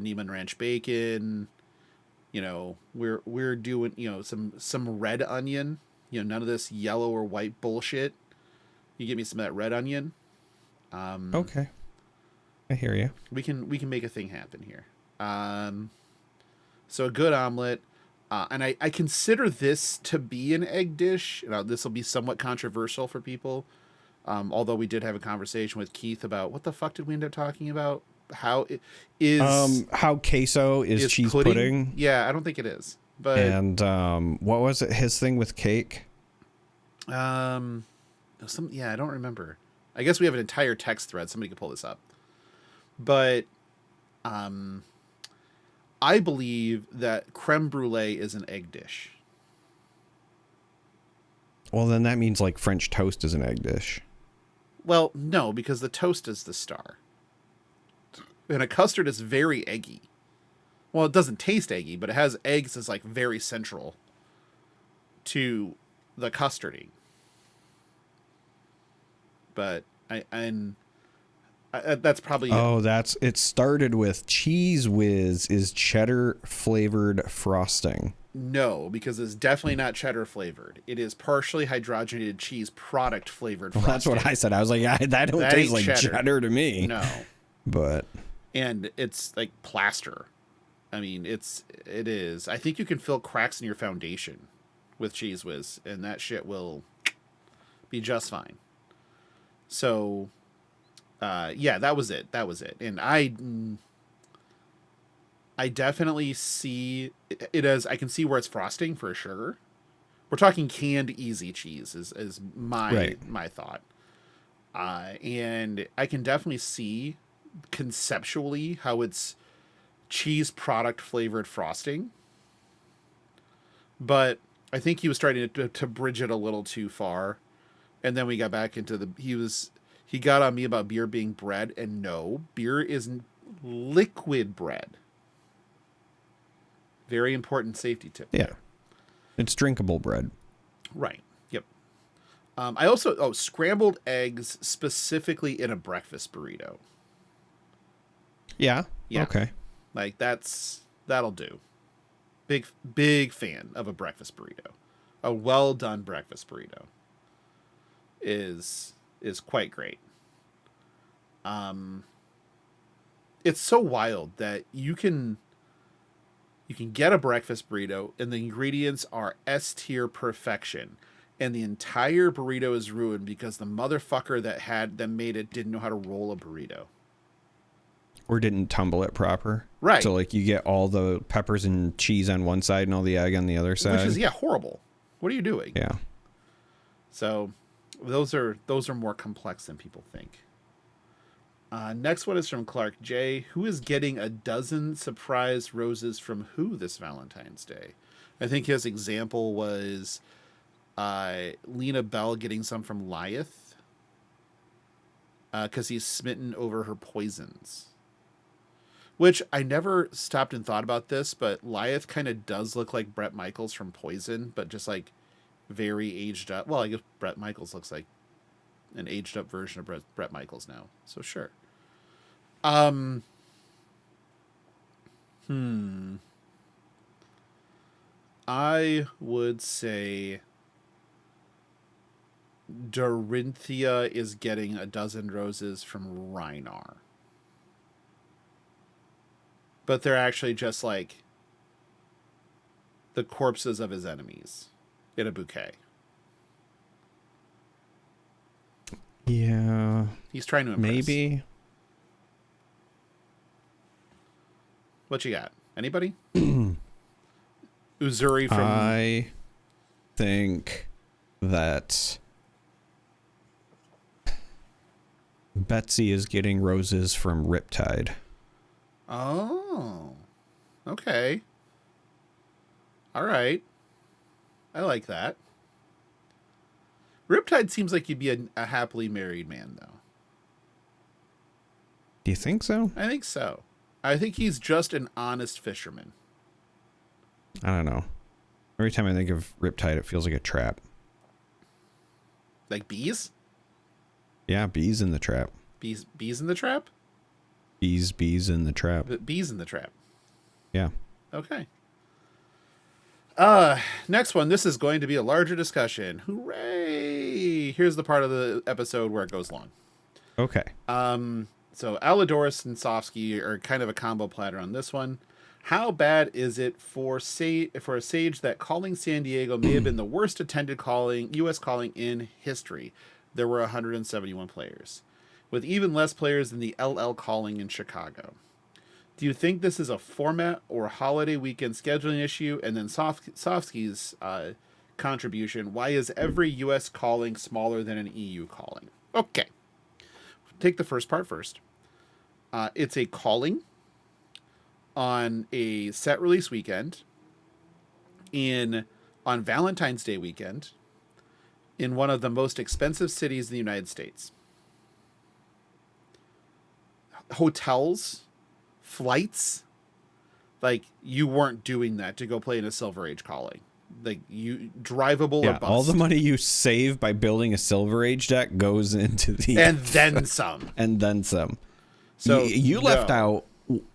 Neiman Ranch bacon. We're doing, some red onion, none of this yellow or white bullshit. You give me some of that red onion. Okay. I hear you. We can make a thing happen here. So a good omelet, and I consider this to be an egg dish. This will be somewhat controversial for people. Although we did have a conversation with Keith about what the fuck did we end up talking about? How it is how queso is cheese pudding? Yeah, I don't think it is. But what was it? His thing with cake? I don't remember. I guess we have an entire text thread. Somebody could pull this up. But I believe that creme brulee is an egg dish. Well, then that means like French toast is an egg dish. Well, no, because the toast is the star. And a custard is very eggy. Well, it doesn't taste eggy, but it has eggs as like very central to the custarding. But that's probably it started with Cheese Whiz is cheddar flavored frosting. No, because it's definitely not cheddar flavored. It is partially hydrogenated cheese product flavored frosting. Well, that's what I said. I was like, that don't taste like cheddar to me. No. But and it's like plaster. I mean, it is. I think you can fill cracks in your foundation with Cheese Whiz, and that shit will be just fine. So, yeah, that was it. And I definitely see it as, I can see where it's frosting for sure. We're talking canned easy cheese is my thought. And I can definitely see conceptually how it's cheese product flavored frosting. But I think he was starting to bridge it a little too far. And then we got back into he got on me about beer being bread, and no, beer is liquid bread. Very important safety tip. Yeah. It's drinkable bread. Right. Yep. I also, scrambled eggs specifically in a breakfast burrito. Yeah. Yeah. Okay. Like that'll do. Big fan of a breakfast burrito. A well done breakfast burrito is quite great. It's so wild that you can get a breakfast burrito and the ingredients are S tier perfection, and the entire burrito is ruined because the motherfucker that made it didn't know how to roll a burrito. Or didn't tumble it proper. Right. So like you get all the peppers and cheese on one side and all the egg on the other side. Which is horrible. What are you doing? Yeah. So those are more complex than people think. Next one is from Clark J. Who is getting a dozen surprise roses from who this Valentine's Day? I think his example was Lena Bell getting some from Lyeth because he's smitten over her poisons. Which I never stopped and thought about this, but Lyeth kind of does look like Bret Michaels from Poison, but just like very aged up. Well, I guess Bret Michaels looks like an aged up version of Bret Michaels now. So sure. I would say Dorinthia is getting a dozen roses from Reinar. But they're actually just like the corpses of his enemies in a bouquet. Yeah. He's trying to impress. Maybe. What you got? Anybody? Uzuri from... I think that Betsy is getting roses from Riptide. Oh. Okay. All right. I like that. Riptide seems like you'd be a happily married man, though. Do you think so? I think so. I think he's just an honest fisherman. I don't know. Every time I think of Riptide, it feels like a trap. Like bees? Yeah, bees in the trap. Bees in the trap? Bees in the trap. Bees in the trap. Yeah. Okay. Next one. This is going to be a larger discussion. Hooray! Here's the part of the episode where it goes long. Okay. So Aladoris and Sofsky are kind of a combo platter on this one. How bad is it for a Sage that calling San Diego may have been the worst attended U.S. calling in history? There were 171 players, with even less players than the LL calling in Chicago. Do you think this is a format or holiday weekend scheduling issue? And then Sofsky's contribution, why is every U.S. calling smaller than an EU calling? Okay. Take the first part first. It's a calling on a set release weekend on Valentine's Day weekend in one of the most expensive cities in the United States. Hotels, flights, like you weren't doing that to go play in a Silver Age calling. Like you drivable or bust. All the money you save by building a Silver Age deck goes into the and then some. And then some. So you left out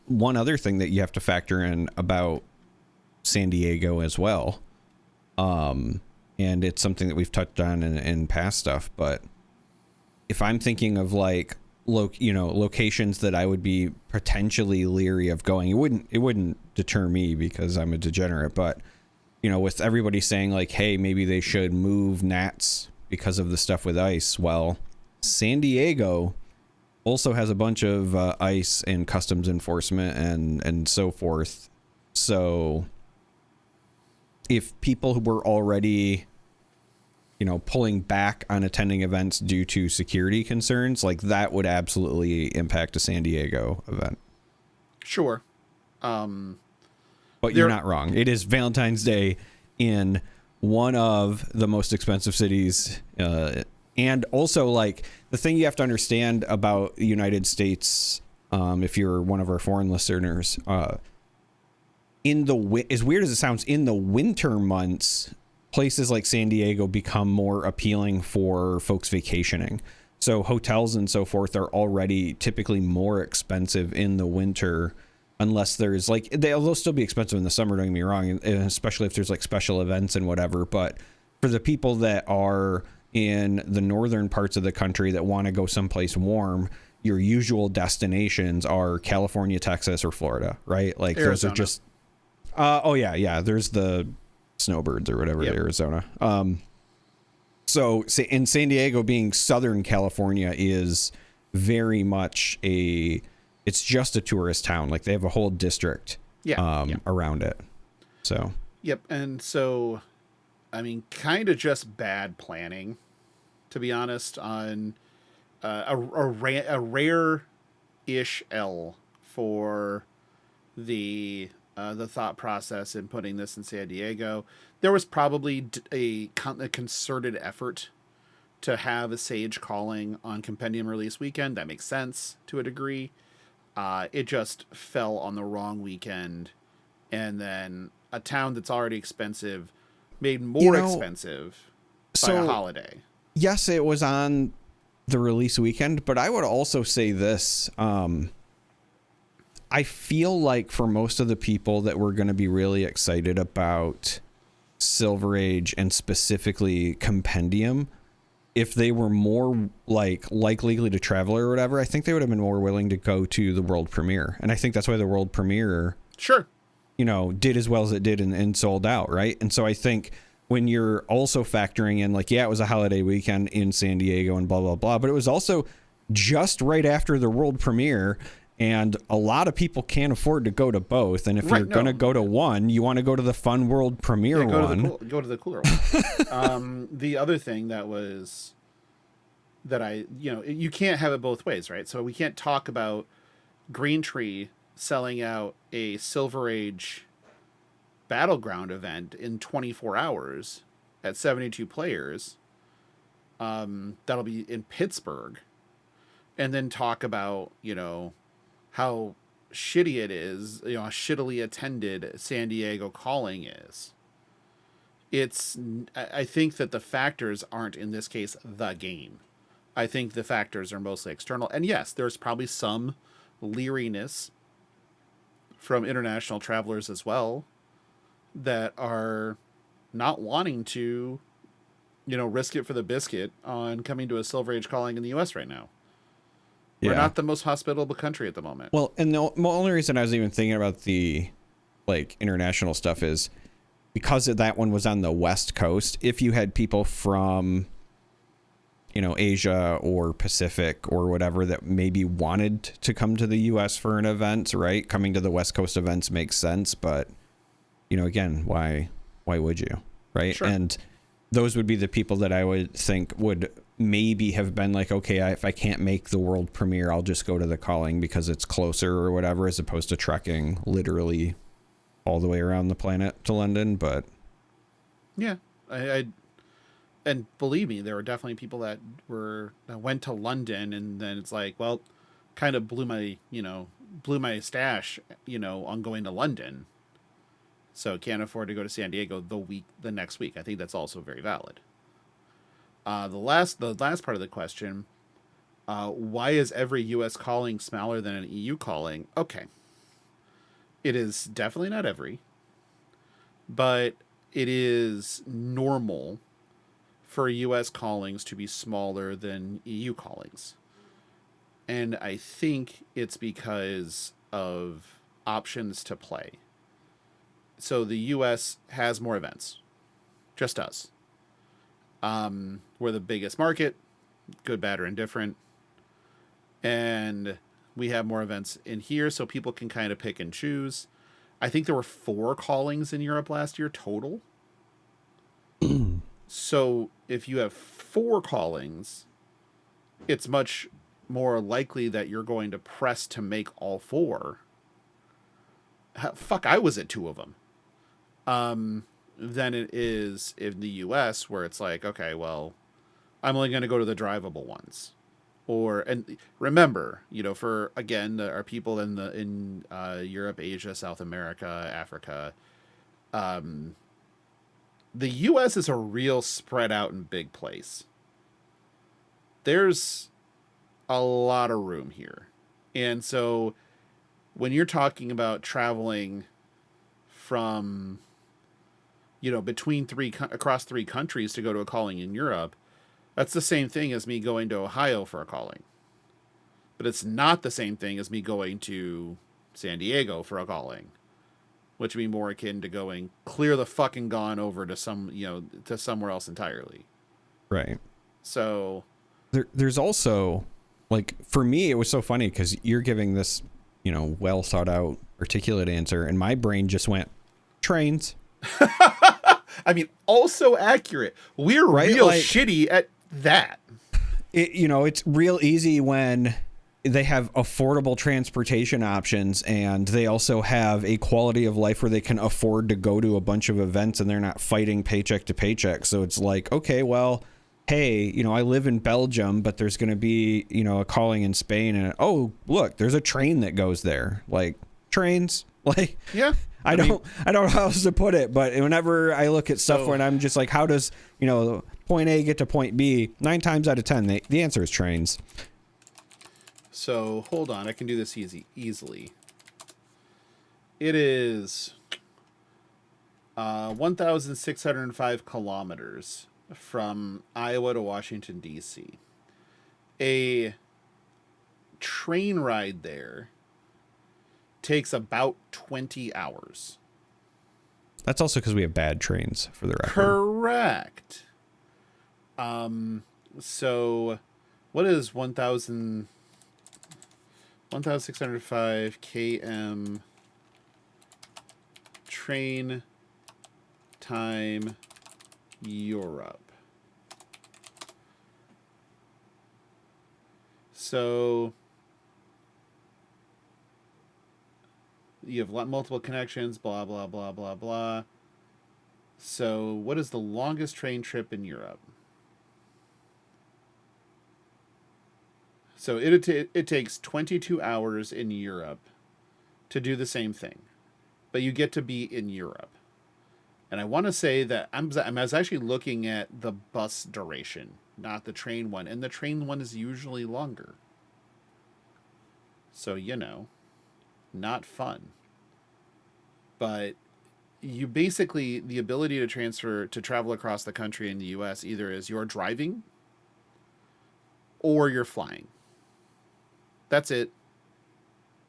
one other thing that you have to factor in about San Diego as well. And it's something that we've touched on in past stuff, but if I'm thinking of like locations that I would be potentially leery of going, it wouldn't deter me because I'm a degenerate, but with everybody saying like, hey, maybe they should move Nats because of the stuff with ice. Well, San Diego also has a bunch of ICE and customs enforcement and so forth. So if people who were already, pulling back on attending events due to security concerns, like that would absolutely impact a San Diego event. Sure. But you're not wrong. It is Valentine's Day in one of the most expensive cities. And also, like, the thing you have to understand about the United States, if you're one of our foreign listeners, as weird as it sounds, in the winter months, places like San Diego become more appealing for folks vacationing. So hotels and so forth are already typically more expensive in the winter, unless there's like, they'll still be expensive in the summer, don't get me wrong, and especially if there's like special events and whatever. But for the people that are in the northern parts of the country that want to go someplace warm, your usual destinations are California, Texas, or Florida, right? Like Arizona. Those are just, there's the snowbirds or whatever, yep. Arizona. So in San Diego, being Southern California is very much it's just a tourist town. Like they have a whole district around it. So. Yep. And so, I mean, kind of just bad planning, to be honest, on a rare-ish L for the thought process in putting this in San Diego. There was probably a concerted effort to have a Sage calling on Compendium release weekend. That makes sense to a degree. It just fell on the wrong weekend, and then a town that's already expensive made more expensive by a holiday. Yes, it was on the release weekend, but I would also say this. I feel like for most of the people that were going to be really excited about Silver Age and specifically Compendium, if they were more likely to travel or whatever, I think they would have been more willing to go to the world premiere. And I think that's why the world premiere, sure, did as well as it did and sold out, right? And so I think when you're also factoring in, like, it was a holiday weekend in San Diego and blah, blah, blah, but it was also just right after the world premiere, and a lot of people can't afford to go to both. And if you're going to go to one, you want to go to the fun world premiere one. Go to the cooler one. The other thing you can't have it both ways, right? So we can't talk about Green Tree selling out a Silver Age Battleground event in 24 hours at 72 players. That'll be in Pittsburgh. And then talk about, how shitty it is, how shittily attended San Diego calling is. I think that the factors aren't, in this case, the game. I think the factors are mostly external. And yes, there's probably some leeriness from international travelers as well that are not wanting to, risk it for the biscuit on coming to a Silver Age calling in the U.S. right now. We're not the most hospitable country at the moment. Well, and the only reason I was even thinking about the international stuff is because that one was on the West Coast. If you had people from, Asia or Pacific or whatever that maybe wanted to come to the U.S. for an event, right? Coming to the West Coast events makes sense, but again, why would you, right? Sure. And those would be the people that I would think would maybe have been like, okay, if I can't make the world premiere, I'll just go to the calling because it's closer or whatever, as opposed to trekking literally all the way around the planet to London. But yeah, and believe me, there were definitely people that went to London, and then it's like, well, kind of blew my stash, on going to London. So can't afford to go to San Diego the next week. I think that's also very valid. The last part of the question, why is every U.S. calling smaller than an EU calling? Okay. It is definitely not every, but it is normal for U.S. callings to be smaller than EU callings. And I think it's because of options to play. So the U.S. has more events. Just does. We're the biggest market, good, bad, or indifferent. And we have more events in here, so people can kind of pick and choose. I think there were 4 callings in Europe last year total. So if you have 4 callings, it's much more likely that you're going to press to make all 4. Fuck, I was at 2 of them. Than it is in the US, where it's like, okay, well, I'm only going to go to the drivable ones. And remember, for, again, our people in Europe, Asia, South America, Africa, the US is a real spread out and big place. There's a lot of room here. And so when you're talking about traveling from, between across 3 countries to go to a calling in Europe, that's the same thing as me going to Ohio for a calling. But it's not the same thing as me going to San Diego for a calling, which would be more akin to going clear the fucking gone over to to somewhere else entirely. Right. So there's also, like, for me, it was so funny because you're giving this, well thought out, articulate answer, and my brain just went trains. I mean, also accurate. We're real shitty at that. It's real easy when they have affordable transportation options, and they also have a quality of life where they can afford to go to a bunch of events and they're not fighting paycheck to paycheck. So it's like, okay, well, hey, I live in Belgium, but there's going to be, a calling in Spain, and oh, look, there's a train that goes there. Like, trains, like, yeah. I don't know how else to put it, but whenever I look at stuff when I'm just like, how does, point A get to point B? 9 times out of 10, the answer is trains. So hold on, I can do this easily. It is 1,605 kilometers from Iowa to Washington, D.C. A train ride there takes about 20 hours. That's also because we have bad trains, for the record. Correct. So what is 1,605 km train time Europe? So you have multiple connections, blah, blah, blah, blah, blah. So what is the longest train trip in Europe? So it takes 22 hours in Europe to do the same thing, but you get to be in Europe. And I want to say that I was actually looking at the bus duration, not the train one, and the train one is usually longer. So, not fun. But you basically, the ability to travel across the country in the US either is you're driving or you're flying. That's it.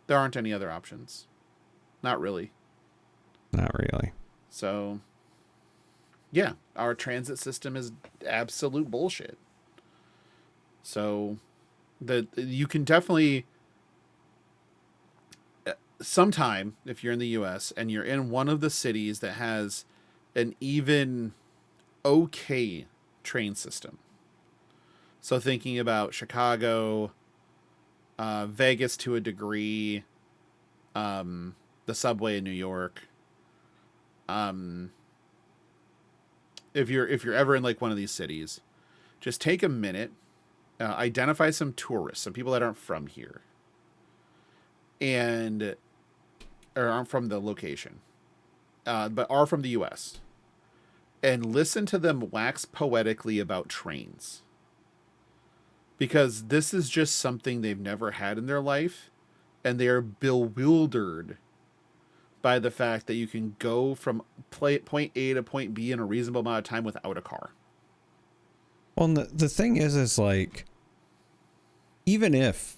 There aren't any other options. Not really. Not really. So, yeah, our transit system is absolute bullshit. So, you can definitely, sometime, if you're in the US and you're in one of the cities that has an even okay train system. So thinking about Chicago, Vegas to a degree, the subway in New York. If you're ever in like one of these cities, just take a minute, identify some tourists, some people that aren't from here, or aren't from the location, but are from the U.S., and listen to them wax poetically about trains. Because this is just something they've never had in their life, and they are bewildered by the fact that you can go from point A to point B in a reasonable amount of time without a car. Well, and the thing is like, even if,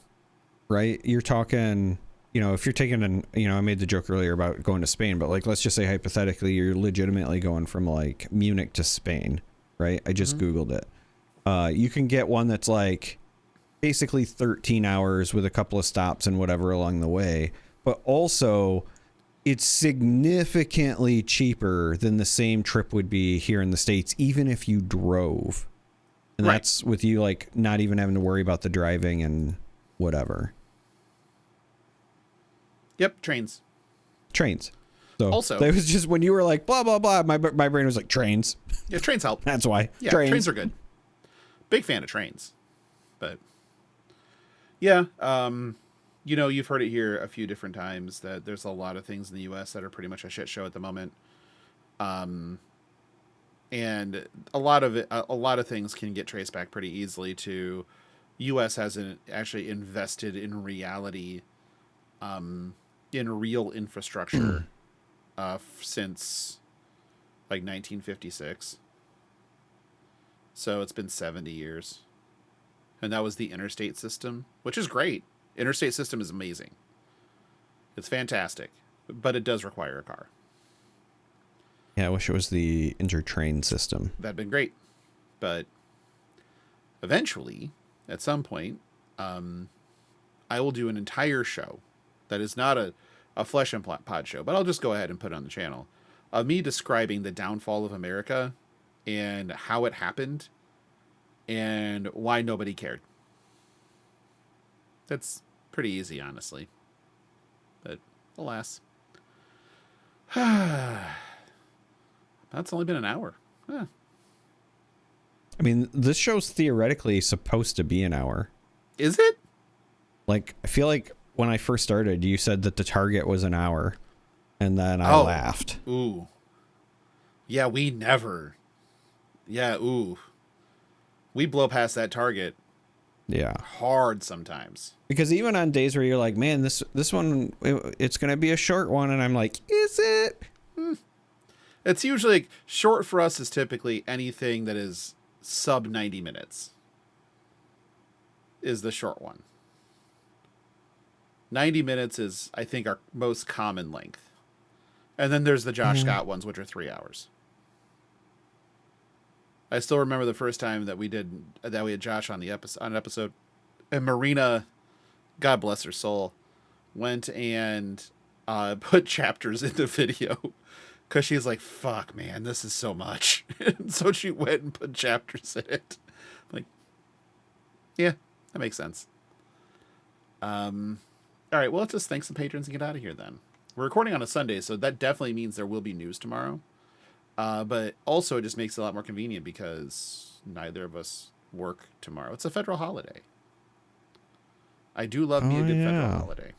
right, you're talking, if you're taking I made the joke earlier about going to Spain, but like, let's just say hypothetically, you're legitimately going from like Munich to Spain, right? I just Googled it. You can get one that's like basically 13 hours with a couple of stops and whatever along the way. But also, it's significantly cheaper than the same trip would be here in the States, even if you drove. And Right. that's with you, like, not even having to worry about the driving and whatever. Yep, trains. So Also, it was just when you were like, blah, blah, blah, my brain was like, trains. Yeah, trains help. That's why. Yeah, trains are good. Big fan of trains. But, yeah, you know, you've heard it here a few different times that there's a lot of things in the U.S. that are pretty much a shit show at the moment. And a lot of things can get traced back pretty easily to U.S. hasn't actually invested in reality, in real infrastructure, since like 1956. So it's been 70 years. And that was the interstate system, which is great. Interstate system is amazing. It's fantastic, but it does require a car. Yeah, I wish it was the intertrain system. That'd been great. But eventually, at some point, I will do an entire show that is not a Flesh and Pod show, but I'll just go ahead and put it on the channel, of me describing the downfall of America and how it happened and why nobody cared. That's pretty easy, honestly. But alas. That's only been an hour. Huh. I mean, this show's theoretically supposed to be an hour. Is it? Like, I feel like when I first started, you said that the target was an hour, and then I laughed. Ooh. Yeah, we never. Yeah, ooh. We blow past that target. Yeah. Hard sometimes. Because even on days where you're like, man, this one, it's going to be a short one, and I'm like, is it? It's usually, short for us is typically anything that is sub 90 minutes is the short one. 90 minutes is, I think, our most common length. And then there's the Josh Scott ones, which are 3 hours. I still remember the first time that we had Josh on an episode, and Marina, God bless her soul, went and put chapters in the video because she's like, fuck, man, this is so much. And so she went and put chapters in it. Like, yeah, that makes sense. All right, well, let's just thank some patrons and get out of here then. We're recording on a Sunday, so that definitely means there will be news tomorrow. But also it just makes it a lot more convenient because neither of us work tomorrow. It's a federal holiday. I do love me a good federal holiday.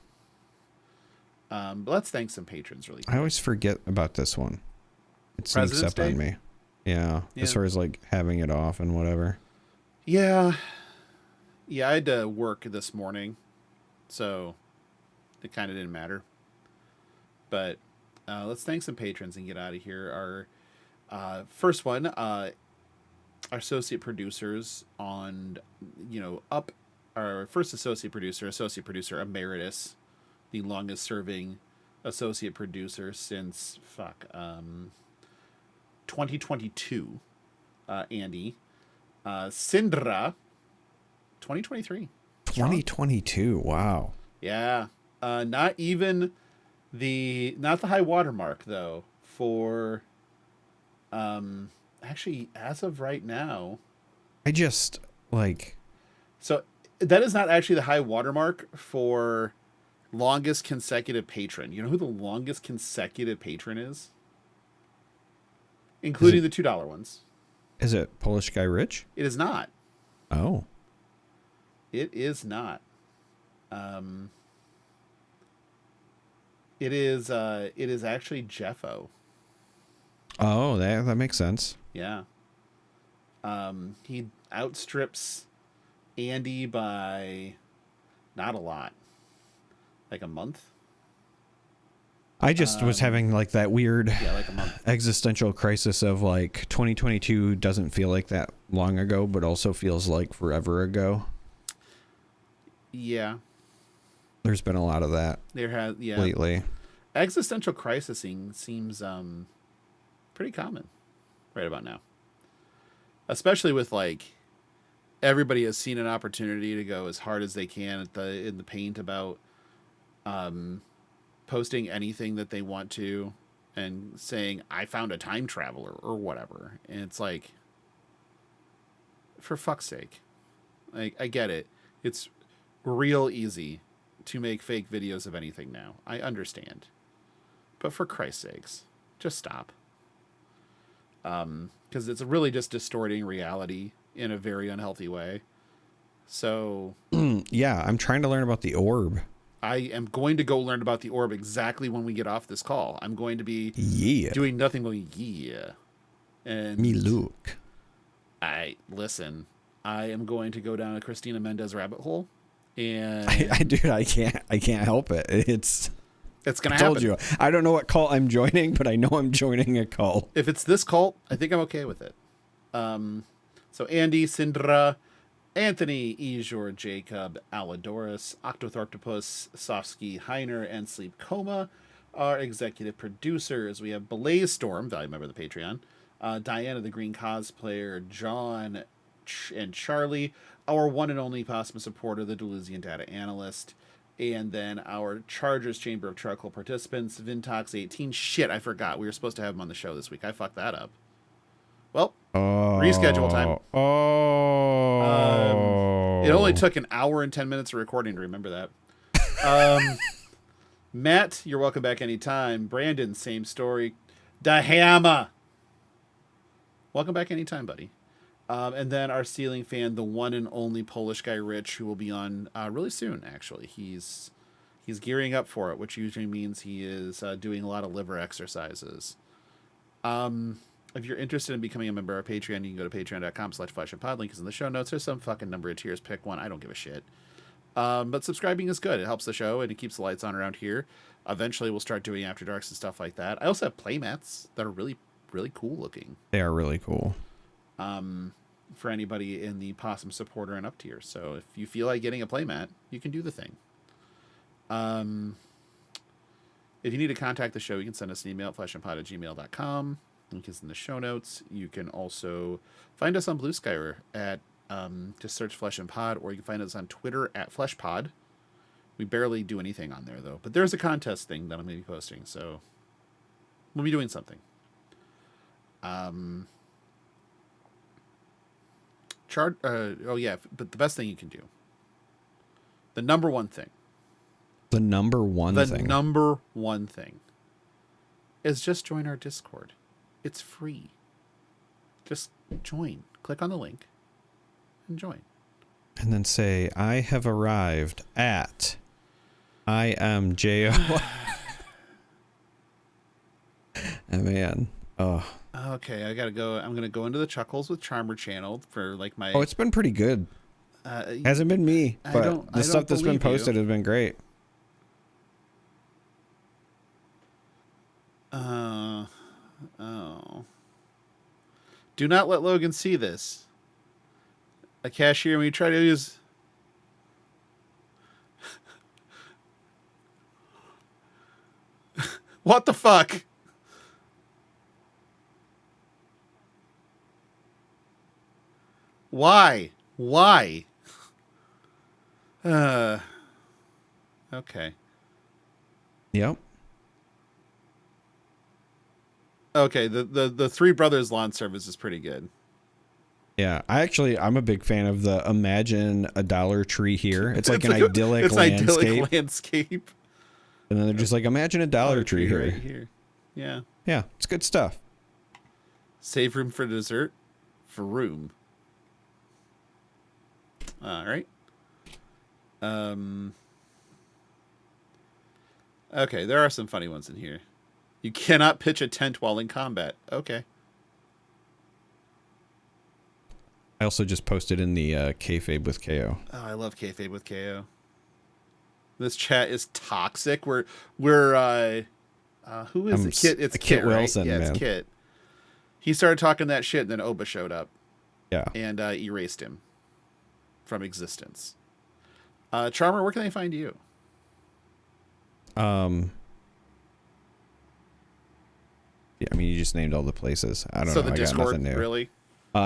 But let's thank some patrons really quick. I always forget about this one. It sneaks up on me. Yeah, as far as like having it off and whatever. Yeah. Yeah, I had to work this morning, so it kind of didn't matter. But let's thank some patrons and get out of here. Our first one, our associate producers on, our first associate producer emeritus, the longest serving associate producer since 2022, Andy. Sindra, 2023. 2022, wow. Yeah. Not the high watermark though for actually as of right now. So that is not actually the high watermark for longest consecutive patron. You know who the longest consecutive patron is? Including the $2 ones. Is it Polish Guy Rich? It is not. Oh. It is not. It is actually Jeffo. Oh, that makes sense. Yeah. He outstrips Andy by not a lot. Like a month. I just was having like that weird like a month. Existential crisis of like 2022 doesn't feel like that long ago, but also feels like forever ago. Yeah. There's been a lot of that lately. Existential crisis seems pretty common right about now. Especially with like everybody has seen an opportunity to go as hard as they can in the paint about posting anything that they want to and saying, I found a time traveler or whatever. And it's like, for fuck's sake. Like, I get it. It's real easy to make fake videos of anything now. I understand. But for Christ's sakes, just stop. Because it's really just distorting reality in a very unhealthy way. So... yeah, I'm trying to learn about the orb. I am going to go learn about the orb exactly when we get off this call. I'm going to be doing nothing but and me look. Listen, I am going to go down a Christina Mendez rabbit hole, and I can't help it. It's gonna happen. Told you, I don't know what cult I'm joining, but I know I'm joining a cult. If it's this cult, I think I'm okay with it. So Andy, Sindra, Anthony, Ejor, Jacob, Aladoris, Octothorptopus, Sofsky, Heiner, and Sleep Coma are executive producers. We have Blaze Storm, value member of the Patreon, Diana the Green Cosplayer, John and Charlie, our one and only Posthumous supporter, the Delusian Data Analyst, and then our Chargers Chamber of Charcoal participants, Vintox18. Shit, I forgot. We were supposed to have him on the show this week. I fucked that up. Well, reschedule time. It only took an hour and 10 minutes of recording to remember that. Matt, you're welcome back anytime. Brandon, same story. Dahama, welcome back anytime, buddy. And then our ceiling fan, the one and only Polish guy, Rich, who will be on really soon, actually. He's gearing up for it, which usually means he is doing a lot of liver exercises. If you're interested in becoming a member of our Patreon, you can go to patreon.com/fleshandpod. Link is in the show notes. There's some fucking number of tiers. Pick one. I don't give a shit. But subscribing is good. It helps the show, and it keeps the lights on around here. Eventually, we'll start doing After Darks and stuff like that. I also have playmats that are really, really cool looking. They are really cool. For anybody in the Possum supporter and up tier. So if you feel like getting a playmat, you can do the thing. If you need to contact the show, you can send us an email at fleshandpod@gmail.com. Link is in the show notes. You can also find us on BlueSky at just search Flesh and Pod, or you can find us on Twitter at FleshPod. We barely do anything on there though, but there's a contest thing that I'm going to be posting, so we'll be doing something. But the best thing you can do, the number one thing is just join our Discord. It's free. Just join. Click on the link and join. And then say, I have arrived at IMJO. Man. Oh. Okay, I gotta go. I'm gonna go into the Chuckles with Charmer channel for like my... Oh, it's been pretty good. Hasn't been me, but the stuff that's been posted has been great. Oh. Do not let Logan see this. A cashier, when you try to use... What the fuck? Why? Okay. Yep. Okay, the Three Brothers lawn service is pretty good. Yeah, I'm a big fan of the Imagine a Dollar Tree here. It's like an idyllic landscape. And then they're just like, imagine a Dollar Tree here. Right here. Yeah. Yeah, it's good stuff. Save room for dessert for room. All right. Okay, there are some funny ones in here. You cannot pitch a tent while in combat. Okay. I also just posted in the Kayfabe with KO. Oh, I love Kayfabe with KO. This chat is toxic. We're who is it? Kit? It's Kit Wilson, right? Yeah, man. It's Kit. He started talking that shit, and then Oba showed up. Yeah. And erased him from existence. Charmer, where can they find you? Yeah, I mean, you just named all the places. I don't know. So the I Discord, got nothing new. really?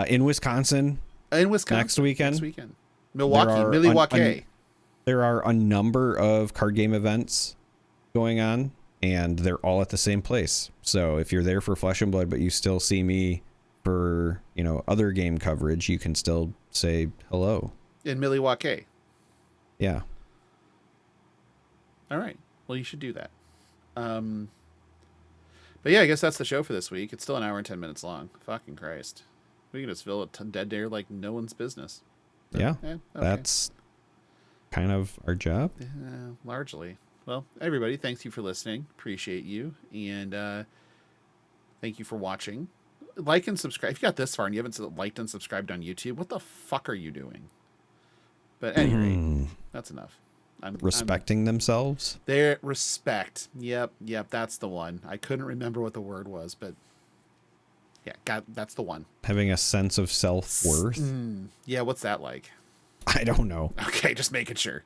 In Wisconsin, In Wisconsin. Next weekend. Milwaukee. There are a number of card game events going on, and they're all at the same place. So if you're there for Flesh and Blood, but you still see me for, other game coverage, you can still say hello. In Milwaukee. Yeah. All right. Well, you should do that. But yeah, I guess that's the show for this week. It's still an hour and 10 minutes long. Fucking Christ. We can just fill a dead air like no one's business. So, yeah. Okay. That's kind of our job. Largely. Well, everybody, thanks you for listening. Appreciate you. And thank you for watching. Like and subscribe. If you got this far and you haven't liked and subscribed on YouTube, what the fuck are you doing? But anyway, that's enough. Respecting themselves. Their respect. Yep, that's the one. I couldn't remember what the word was, but yeah, that's the one. Having a sense of self-worth. Yeah, what's that like? I don't know. Okay, just making sure.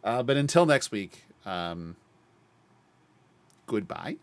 But until next week, goodbye.